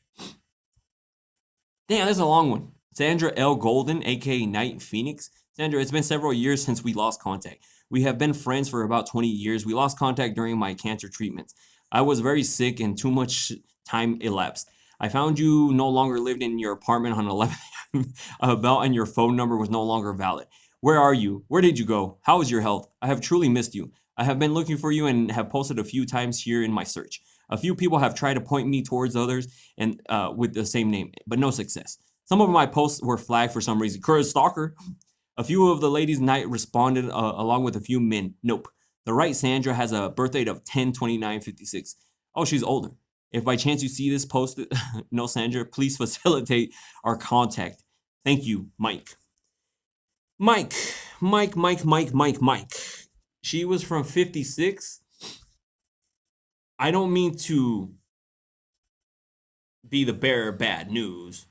S1: Damn, this is a long one. Sandra L. Golden, aka Night Phoenix. Sandra, it's been several years since we lost contact. We have been friends for about 20 years. We lost contact during my cancer treatments. I was very sick and too much time elapsed. I found you no longer lived in your apartment on 11th Bell and your phone number was no longer valid. Where are you? Where did you go? How is your health? I have truly missed you. I have been looking for you and have posted a few times here in my search. A few people have tried to point me towards others and with the same name, but no success. Some of my posts were flagged for some reason. Current stalker. A few of the ladies' night responded along with a few men. Nope. The right Sandra has a birth date of 10/29/56. Oh, she's older. If by chance you see this post, no Sandra, please facilitate our contact. Thank you, Mike. Mike. She was from 56. I don't mean to be the bearer of bad news,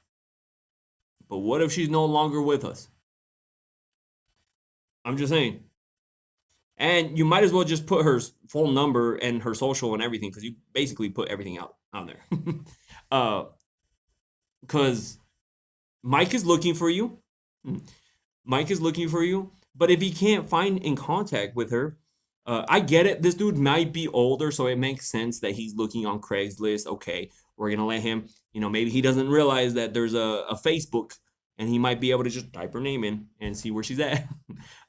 S1: but what if she's no longer with us? I'm just saying. And you might as well just put her phone number and her social and everything because you basically put everything out there. Because Mike is looking for you. Mike is looking for you. But if he can't find in contact with her, I get it. This dude might be older, so it makes sense that he's looking on Craigslist. Okay, we're going to let him, maybe he doesn't realize that there's a Facebook and he might be able to just type her name in and see where she's at.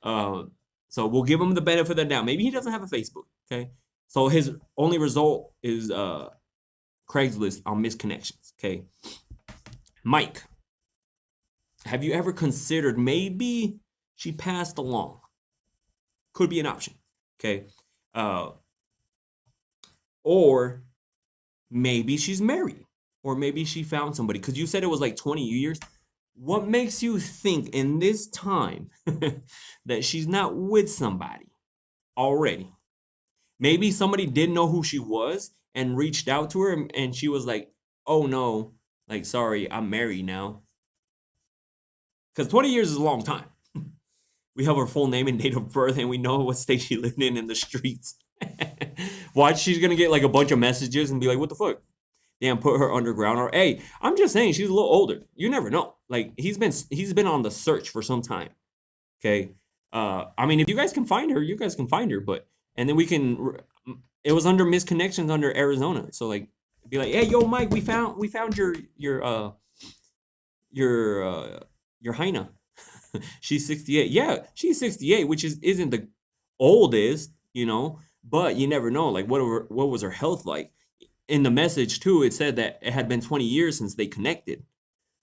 S1: So we'll give him the benefit of the doubt. Maybe he doesn't have a Facebook. Okay. So his only result is Craigslist on Missed Connections. Okay. Mike, have you ever considered maybe she passed along? Could be an option. Okay. Or maybe she's married. Or maybe she found somebody. Because you said it was like 20 years. What makes you think in this time that she's not with somebody already? Maybe somebody didn't know who she was and reached out to her and she was like, oh no, like, sorry, I'm married now. Because 20 years is a long time. We have her full name and date of birth, and we know what state she lived in the streets. Watch, she's gonna get like a bunch of messages and be like, "What the fuck?" Damn, put her underground. Or hey, I'm just saying she's a little older. You never know. Like he's been on the search for some time. Okay. I mean, if you guys can find her, you guys can find her. But and then we can. It was under Missed Connections under Arizona. So like, be like, hey, yo, Mike, we found your Heina. She's 68. Yeah, she's 68, which isn't the oldest, but you never know. Like, what was her health like? In the message too, it said that it had been 20 years since they connected.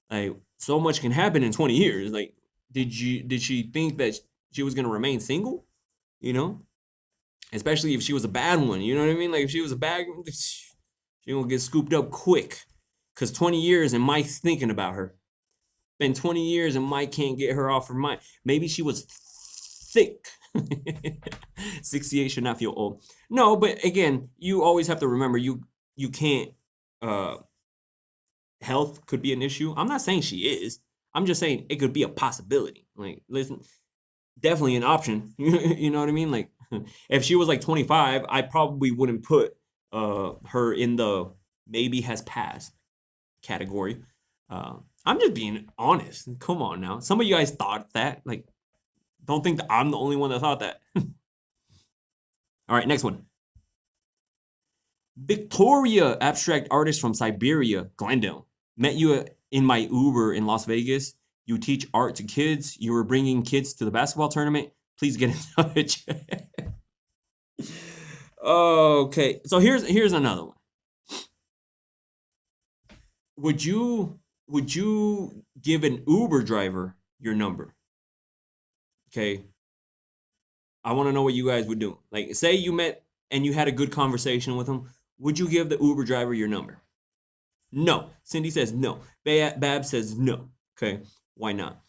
S1: Like, so much can happen in 20 years. Like, did she think that she was gonna remain single? You know, especially if she was a bad one. You know what I mean? Like, if she was a bad, she gonna get scooped up quick. Cause 20 years and Mike's thinking about her. Been 20 years and Mike can't get her off her mind. Maybe she was thick. 68 should not feel old. No, but again, you always have to remember you can't health could be an issue. I'm not saying she is. I'm just saying it could be a possibility. Like, listen, definitely an option. You know what I mean? Like, if she was like 25, I probably wouldn't put her in the maybe has passed category. I'm just being honest. Come on now. Some of you guys thought that. Like, don't think that I'm the only one that thought that. All right, next one. Victoria, abstract artist from Siberia, Glendale. Met you in my Uber in Las Vegas. You teach art to kids. You were bringing kids to the basketball tournament. Please get in touch. Okay, so here's another one. Would you give an Uber driver your number? Okay. I want to know what you guys would do. Like, say you met and you had a good conversation with him. Would you give the Uber driver your number? No. Cindy says no. Bab says no. Okay. Why not?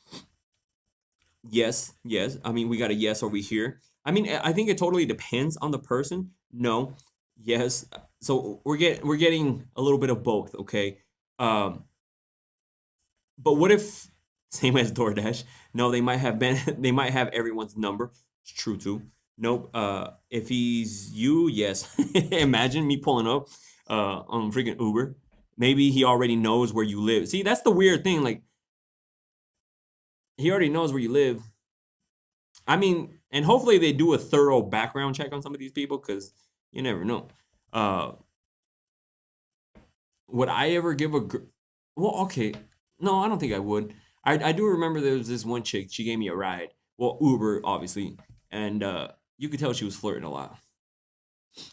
S1: Yes. Yes. I mean, we got a yes over here. I mean, I think it totally depends on the person. No. Yes. So we're getting a little bit of both. Okay. But what if same as DoorDash? No, they might have everyone's number. It's true too. Nope. If he's you, yes. Imagine me pulling up on freaking Uber. Maybe he already knows where you live. See, that's the weird thing. Like, he already knows where you live. I mean, and hopefully they do a thorough background check on some of these people, because you never know. Would I ever give well, okay. No, I don't think I would. I do remember there was this one chick. She gave me a ride. Well, Uber, obviously, and you could tell she was flirting a lot.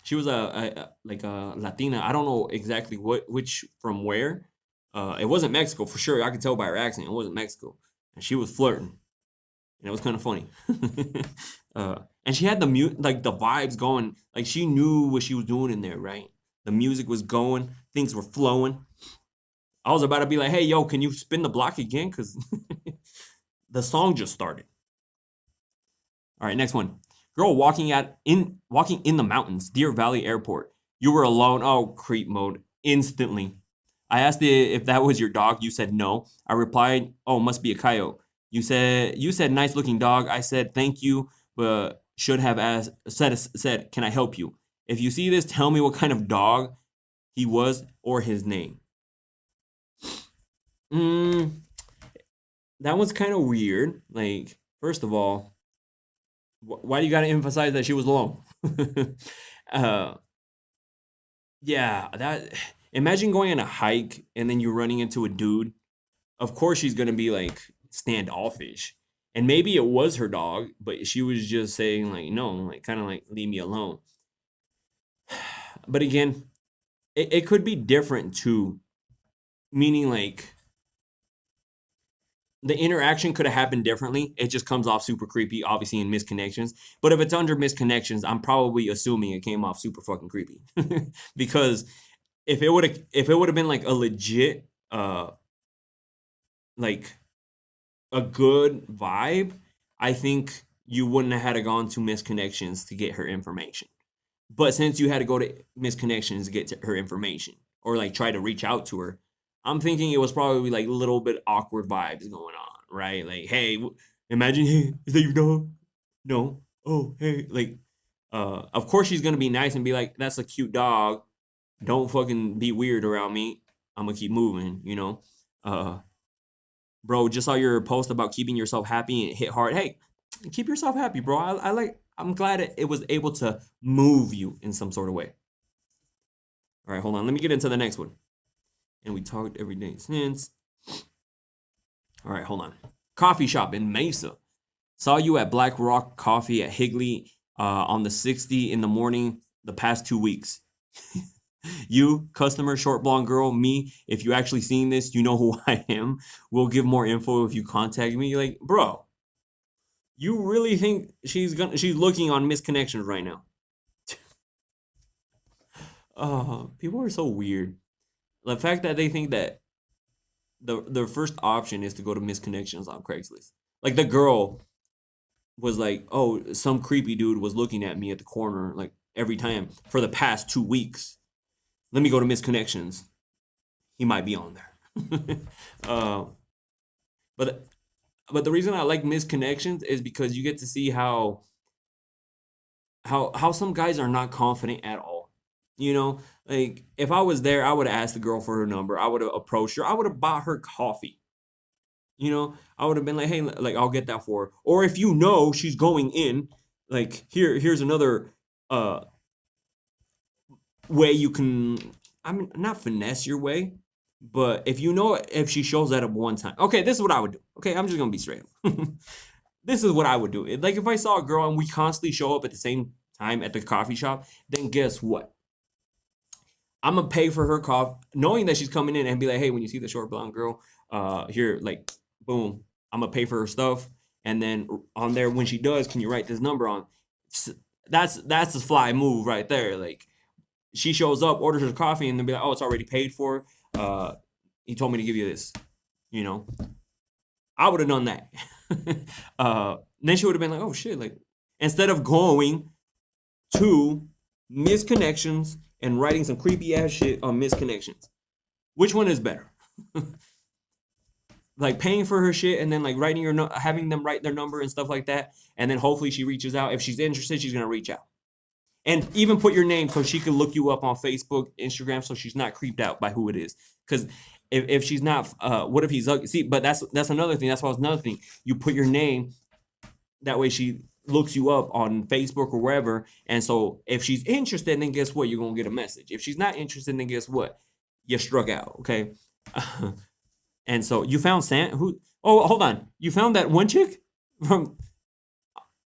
S1: She was like a Latina. I don't know exactly which from where. It wasn't Mexico for sure. I could tell by her accent it wasn't Mexico, and she was flirting, and it was kind of funny. And she had the the vibes going. Like, she knew what she was doing in there, right? The music was going, things were flowing. I was about to be like, hey, yo, can you spin the block again? Because the song just started. All right, next one. Girl walking in the mountains, Deer Valley Airport. You were alone. Oh, creep mode. Instantly. I asked if that was your dog. You said no. I replied, oh, must be a coyote. You said nice looking dog. I said thank you, but should have said, can I help you? If you see this, tell me what kind of dog he was or his name. That was kind of weird. Like, first of all, why do you got to emphasize that she was alone? Yeah, that. Imagine going on a hike and then you're running into a dude. Of course, she's gonna be like standoffish, and maybe it was her dog, but she was just saying like no, like kind of like leave me alone. But again, it could be different too, meaning like the interaction could have happened differently. It just comes off super creepy, obviously in Missed Connections. But if it's under Missed Connections, I'm probably assuming it came off super fucking creepy. Because if it would have been like a legit like a good vibe, I think you wouldn't have had to gone to Missed Connections to get her information. But since you had to go to Missed Connections to get to her information or like try to reach out to her, I'm thinking it was probably like a little bit awkward vibes going on. right? Like, hey, imagine, hey, is that your dog? No. Oh, hey, like, of course she's gonna be nice and be like, that's a cute dog. Don't fucking be weird around me. I'm gonna keep moving, you know. Uh, bro, just saw your post about keeping yourself happy and hit hard. Hey, keep yourself happy, bro. I like. I'm glad it was able to move you in some sort of way. All right, hold on. Let me get into the next one. And we talked every day since. All right, hold on. Coffee shop in Mesa. Saw you at Black Rock Coffee at Higley on the 60 in the morning the past 2 weeks. You, customer, short blonde girl, me, if you actually seen this, you know who I am. We'll give more info if you contact me. Like, bro, you really think she's looking on Missed Connections right now? People are so weird. The fact that they think that the first option is to go to Missed Connections on Craigslist. Like the girl was like, oh, some creepy dude was looking at me at the corner like every time for the past 2 weeks. Let me go to Missed Connections. He might be on there. uh, but but the reason I like Missed Connections is because you get to see how some guys are not confident at all. You know, like if I was there, I would have asked the girl for her number. I would have approached her. I would have bought her coffee. You know, I would have been like, hey, like I'll get that for her. Or if you know she's going in, like here's another way you can, I mean, not finesse your way, but if you know if she shows that up one time, okay, this is what I would do. Okay, I'm just gonna be straight up. This is what I would do. Like if I saw a girl and we constantly show up at the same time at the coffee shop, then guess what? I'm gonna pay for her coffee, knowing that she's coming in and be like, hey, when you see the short blonde girl, here, like, boom, I'm gonna pay for her stuff, and then on there when she does, can you write this number on? That's a fly move right there. Like she shows up, orders her coffee, and then be like, oh, it's already paid for. He told me to give you this. You know, I would have done that. Then she would have been like, oh shit, like instead of going to Missed Connections and writing some creepy ass shit on Missed Connections. Which one is better? Like paying for her shit and then like writing having them write their number and stuff like that, and then hopefully she reaches out. If she's interested, she's gonna reach out. And even put your name so she can look you up on Facebook, Instagram, so she's not creeped out by who it is. Because if she's not, what if he's ugly? See, but that's another thing. That's why it's another thing. You put your name, that way she looks you up on Facebook or wherever. And so if she's interested, then guess what? You're gonna get a message. If she's not interested, then guess what? You struck out. Okay. And so you found who? Oh, hold on. You found that one chick from?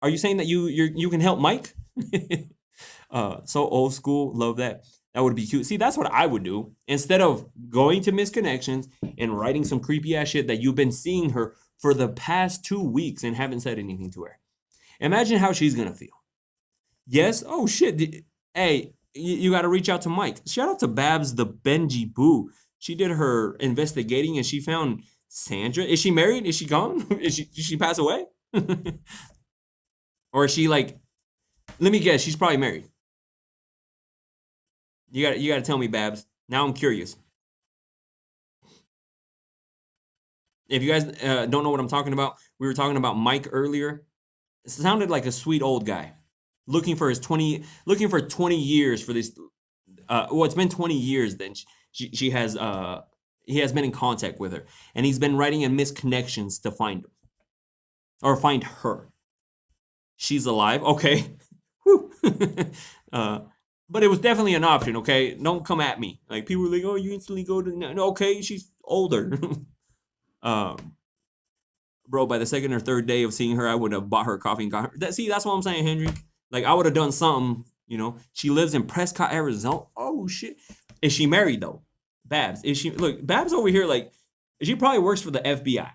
S1: Are you saying that you can help Mike? So old school, love that. That would be cute. See, that's what I would do instead of going to Missed Connections and writing some creepy ass shit that you've been seeing her for the past 2 weeks and haven't said anything to her. Imagine how she's gonna feel. Yes. Oh shit. Hey, you got to reach out to Mike. Shout out to Babs the Benji Boo. She did her investigating and she found Sandra. Is she married? Is she gone? Did she pass away? Or is she like? Let me guess. She's probably married. You got to tell me, Babs. Now I'm curious. If you guys don't know what I'm talking about, we were talking about Mike earlier. It sounded like a sweet old guy looking for 20 years for this. Well, it's been 20 years. Then he has been in contact with her, and he's been writing in Missed Connections to find her or find her. She's alive. Okay. But it was definitely an option. Okay, don't come at me. Like people were like, oh, you instantly go to no. Okay, she's older. Bro, by the second or third day of seeing her, I would have bought her coffee and got her. See, that's what I'm saying, Hendrik. Like I would have done something. You know, she lives in Prescott, Arizona. Oh shit, is she married though? Babs, is she? Look, Babs over here, like she probably works for the FBI,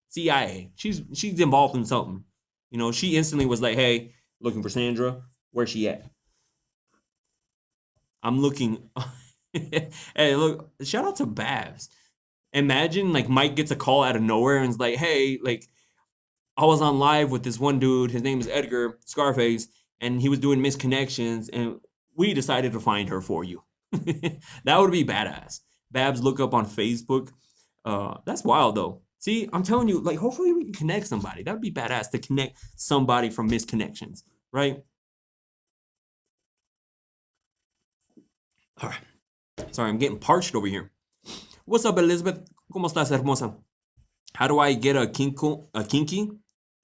S1: CIA. She's involved in something. You know, she instantly was like, hey, looking for Sandra. Where's she at? I'm looking. Hey, look, shout out to Babs. Imagine like Mike gets a call out of nowhere and is like, hey, like I was on live with this one dude. His name is Edgar Scarface, and he was doing Missed Connections, and we decided to find her for you. That would be badass. Babs, look up on Facebook. That's wild though. See, I'm telling you, like, hopefully we can connect somebody. That would be badass to connect somebody from Missed Connections, right? All right. Sorry, I'm getting parched over here. What's up, Elizabeth? ¿Cómo estás, hermosa? How do I get a kinky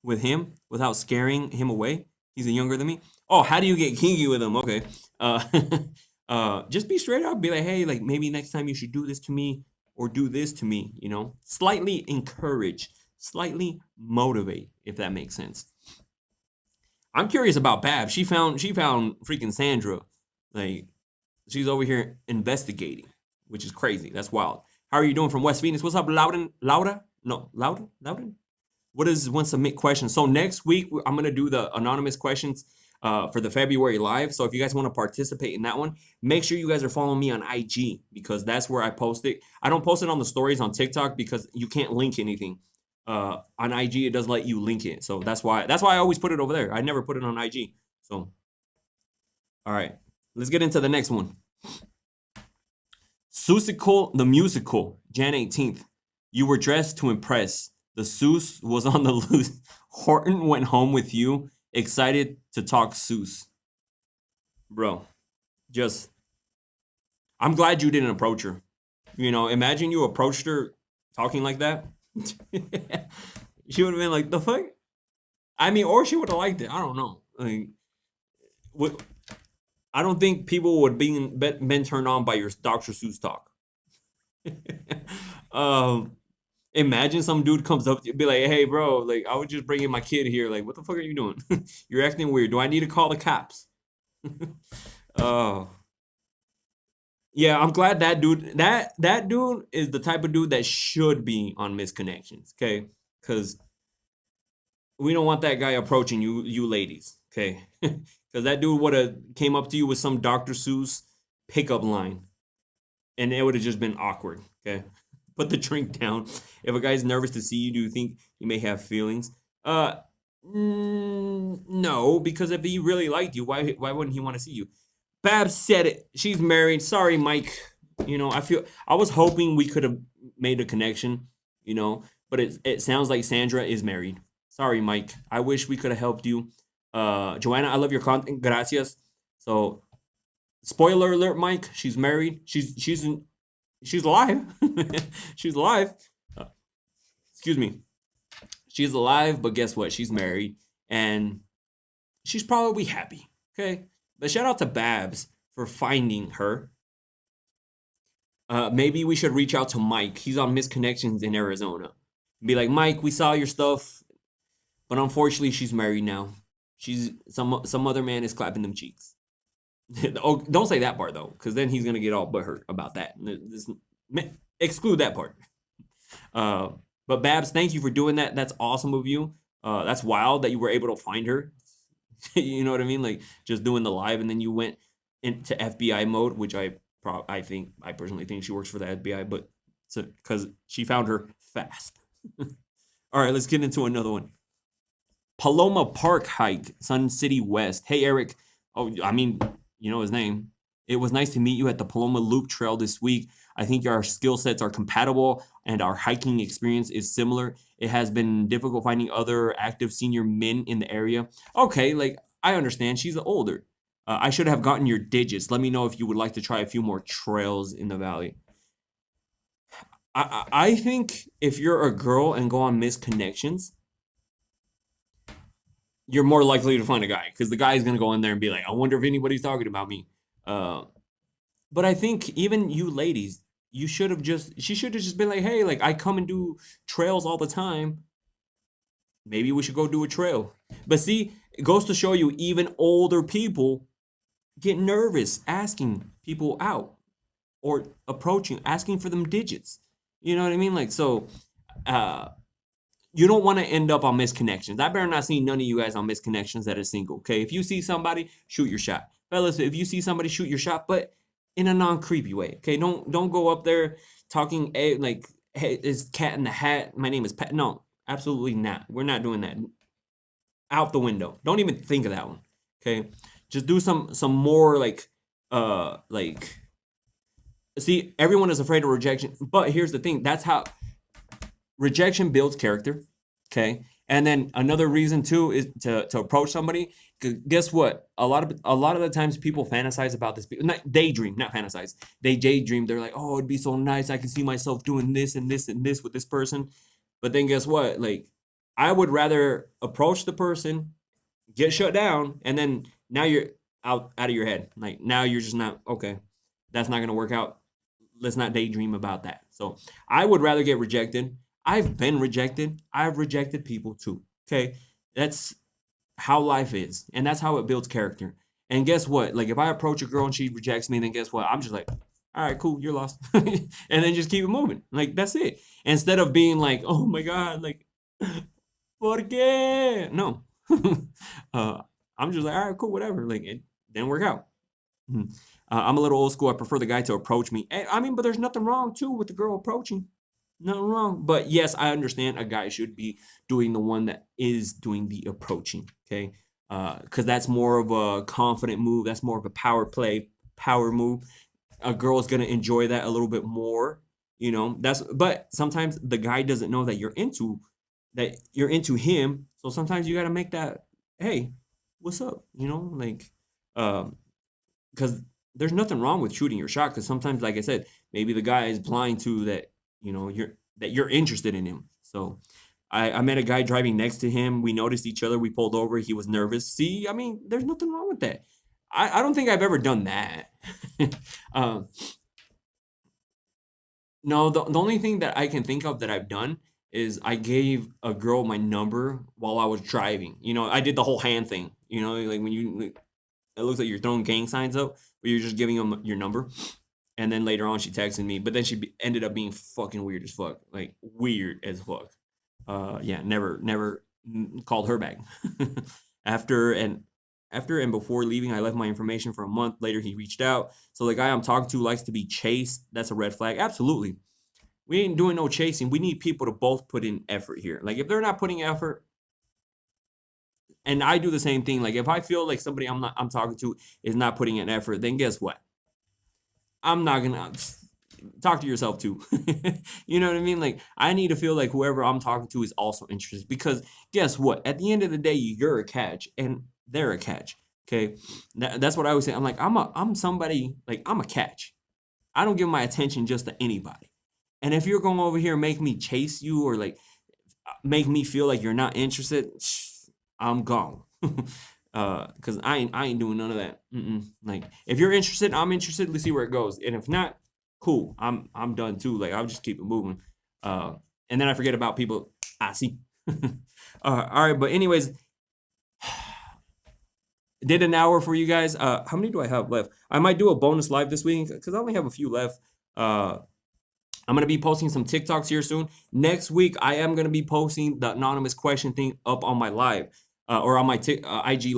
S1: with him without scaring him away? He's younger than me. Oh, how do you get kinky with him? Okay. Uh, just be straight up. Be like, hey, like maybe next time you should do this to me or do this to me. You know, slightly encourage, slightly motivate, if that makes sense. I'm curious about Bab. She found freaking Sandra. Like she's over here investigating, which is crazy. That's wild. How are you doing from West Phoenix? What's up, Loudon? Laura? No, Loudon? Loudon? What is one submit question? So next week I'm gonna do the anonymous questions for the February live. So if you guys want to participate in that one, make sure you guys are following me on IG because that's where I post it. I don't post it on the stories on TikTok because you can't link anything. On IG it does let you link it, so that's why I always put it over there. I never put it on IG. So, all right, let's get into the next one. Susical the musical, Jan 18th. You were dressed to impress. The Seuss was on the loose. Horton went home with you, excited to talk Seuss. Bro, just I'm glad you didn't approach her. You know, imagine you approached her talking like that. She would have been like, the fuck? I mean, or she would have liked it. I don't know. Like, what? I don't think people would be been turned on by your Dr. Seuss talk. um, Imagine some dude comes up to you and be like, hey, bro, like, I was just bringing my kid here. Like, what the fuck are you doing? You're acting weird. Do I need to call the cops? Oh. Yeah, I'm glad that dude that dude is the type of dude that should be on Missed Connections, okay? Because we don't want that guy approaching you ladies, okay? Because that dude would have came up to you with some Dr. Seuss pickup line, and it would have just been awkward, okay? Put the drink down. If a guy's nervous to see you, do you think he may have feelings? No, because if he really liked you, why wouldn't he want to see you? Babs said it. She's married. Sorry, Mike. You know, I was hoping we could have made a connection, you know, but it sounds like Sandra is married. Sorry, Mike. I wish we could have helped you. Joanna, I love your content. Gracias. So, spoiler alert, Mike. She's married. She's alive. She's alive. Excuse me. She's alive, but guess what? She's married, and she's probably happy. Okay. But shout out to Babs for finding her. Maybe we should reach out to Mike. He's on Missed Connections in Arizona. Be like, Mike, we saw your stuff, but unfortunately, she's married now. She's some other man is clapping them cheeks. Oh, don't say that part though, because then he's gonna get all butthurt about that. Exclude that part. But Babs, thank you for doing that. That's awesome of you. That's wild that you were able to find her. You know what I mean? Like just doing the live, and then you went into FBI mode, which I personally think she works for the FBI, but because she found her fast. All right, let's get into another one. Paloma Park hike, Sun City West. Hey Eric. Oh, I mean, you know his name. It was nice to meet you at the Paloma Loop Trail this week. I think our skill sets are compatible and our hiking experience is similar. It has been difficult finding other active senior men in the area. Okay, like I understand. She's older. I should have gotten your digits. Let me know if you would like to try a few more trails in the valley. I think if you're a girl and go on Missed Connections, you're more likely to find a guy because the guy is going to go in there and be like, I wonder if anybody's talking about me. But I think even you ladies, she should have just been like, hey, like I come and do trails all the time. Maybe we should go do a trail. But see, it goes to show you even older people get nervous asking people out or approaching, asking for them digits. You know what I mean? Like, so, you don't want to end up on Missed Connections. I better not see none of you guys on Missed Connections that are single, okay? If you see somebody, shoot your shot. Fellas, if you see somebody, shoot your shot, but in a non-creepy way, okay? Don't go up there talking like, hey, it's Cat in the Hat. My name is Pat. No, absolutely not. We're not doing that. Out the window. Don't even think of that one, okay? Just do some more like, see, everyone is afraid of rejection, but here's the thing. That's how rejection builds character. Okay. And then another reason too is to approach somebody. Guess what? A lot of the times people fantasize about this. Not daydream, not fantasize. They daydream. They're like, oh, it'd be so nice. I can see myself doing this and this and this with this person. But then guess what? Like, I would rather approach the person, get shut down, and then now you're out of your head. Like, now you're just not okay. That's not gonna work out. Let's not daydream about that. So I would rather get rejected. I've been rejected. I've rejected people too. Okay. That's how life is. And that's how it builds character. And guess what? Like, if I approach a girl and she rejects me, then guess what? I'm just like, all right, cool, you're lost. And then just keep it moving. Like, that's it. Instead of being like, oh my God, like, ¿por qué? No. I'm just like, all right, cool, whatever. Like, it didn't work out. I'm a little old school. I prefer the guy to approach me. I mean, but there's nothing wrong too with the girl approaching. Nothing wrong. But yes, I understand a guy should be doing the one that is doing the approaching. Okay. Because that's more of a confident move. That's more of a power play, power move. A girl is gonna enjoy that a little bit more. You know, but sometimes the guy doesn't know that you're into him. So sometimes you gotta make that, hey, what's up? You know, like because there's nothing wrong with shooting your shot, because sometimes, like I said, maybe the guy is blind to that, you know, you're interested in him. So I met a guy driving next to him. We noticed each other. We pulled over. He was nervous. See, I mean, there's nothing wrong with that. I don't think I've ever done that. No, the only thing that I can think of that I've done is I gave a girl my number while I was driving. You know, I did the whole hand thing. You know, like when it looks like you're throwing gang signs up, but you're just giving them your number. And then later on, she texted me, but then she ended up being fucking weird as fuck, like weird as fuck. Yeah, never called her back. after and After and before leaving, I left my information for a month. Later, he reached out. So the guy I'm talking to likes to be chased. That's a red flag. Absolutely. We ain't doing no chasing. We need people to both put in effort here. Like, if they're not putting effort, and I do the same thing. Like, if I feel like somebody I'm talking to is not putting in effort, then guess what? I'm not gonna talk to yourself too. You know what I mean? Like, I need to feel like whoever I'm talking to is also interested, because guess what? At the end of the day, you're a catch and they're a catch. Okay, that's what I always say. I'm like, I'm somebody, like, I'm a catch. I don't give my attention just to anybody. And if you're going over here and make me chase you, or like make me feel like you're not interested, I'm gone. Cause I ain't doing none of that. Like, if you're interested, I'm interested. Let's see where it goes. And if not, cool. I'm done too. Like, I'll just keep it moving. And then I forget about people. I see. All right. But anyways, did an hour for you guys. How many do I have left? I might do a bonus live this week because I only have a few left. I'm going to be posting some TikToks here soon. Next week, I am going to be posting the anonymous question thing up on my live or on my IG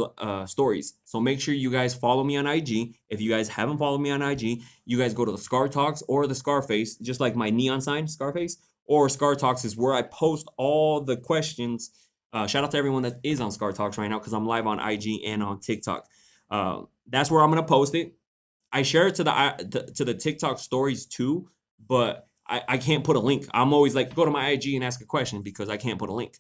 S1: stories. So make sure you guys follow me on IG. If you guys haven't followed me on IG, you guys go to the Scar Talks or the Scarface, just like my neon sign, Scarface, or Scar Talks is where I post all the questions. Shout out to everyone that is on Scar Talks right now, because I'm live on IG and on TikTok. That's where I'm going to post it. I share it to the TikTok stories too, but I can't put a link. I'm always like, go to my IG and ask a question, because I can't put a link.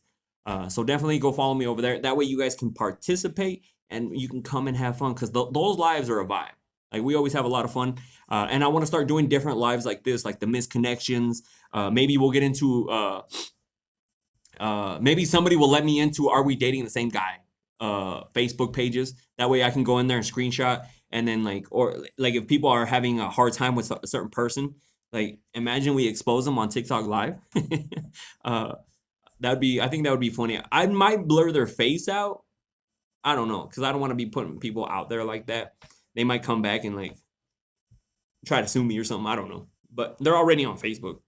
S1: So definitely go follow me over there. That way you guys can participate and you can come and have fun, because those lives are a vibe. Like, we always have a lot of fun. And I want to start doing different lives like this, like the Missed Connections. Maybe we'll get into, maybe somebody will let me into Are We Dating the Same Guy? Facebook pages. That way I can go in there and screenshot. And then or if people are having a hard time with a certain person, like, imagine we expose them on TikTok live. I think that would be funny. I might blur their face out. I don't know, because I don't want to be putting people out there like that. They might come back and like try to sue me or something. I don't know, but they're already on Facebook.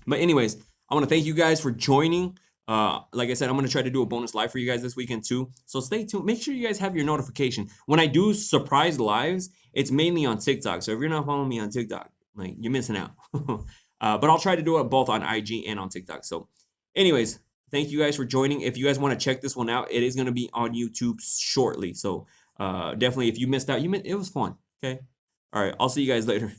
S1: But anyways, I want to thank you guys for joining. Like I said, I'm going to try to do a bonus live for you guys this weekend too. So stay tuned. Make sure you guys have your notification. When I do surprise lives, it's mainly on TikTok. So if you're not following me on TikTok, like, you're missing out. But I'll try to do it both on IG and on TikTok. So anyways, thank you guys for joining. If you guys want to check this one out, it is going to be on YouTube shortly. So definitely, if you missed out, it was fun. Okay. All right. I'll see you guys later.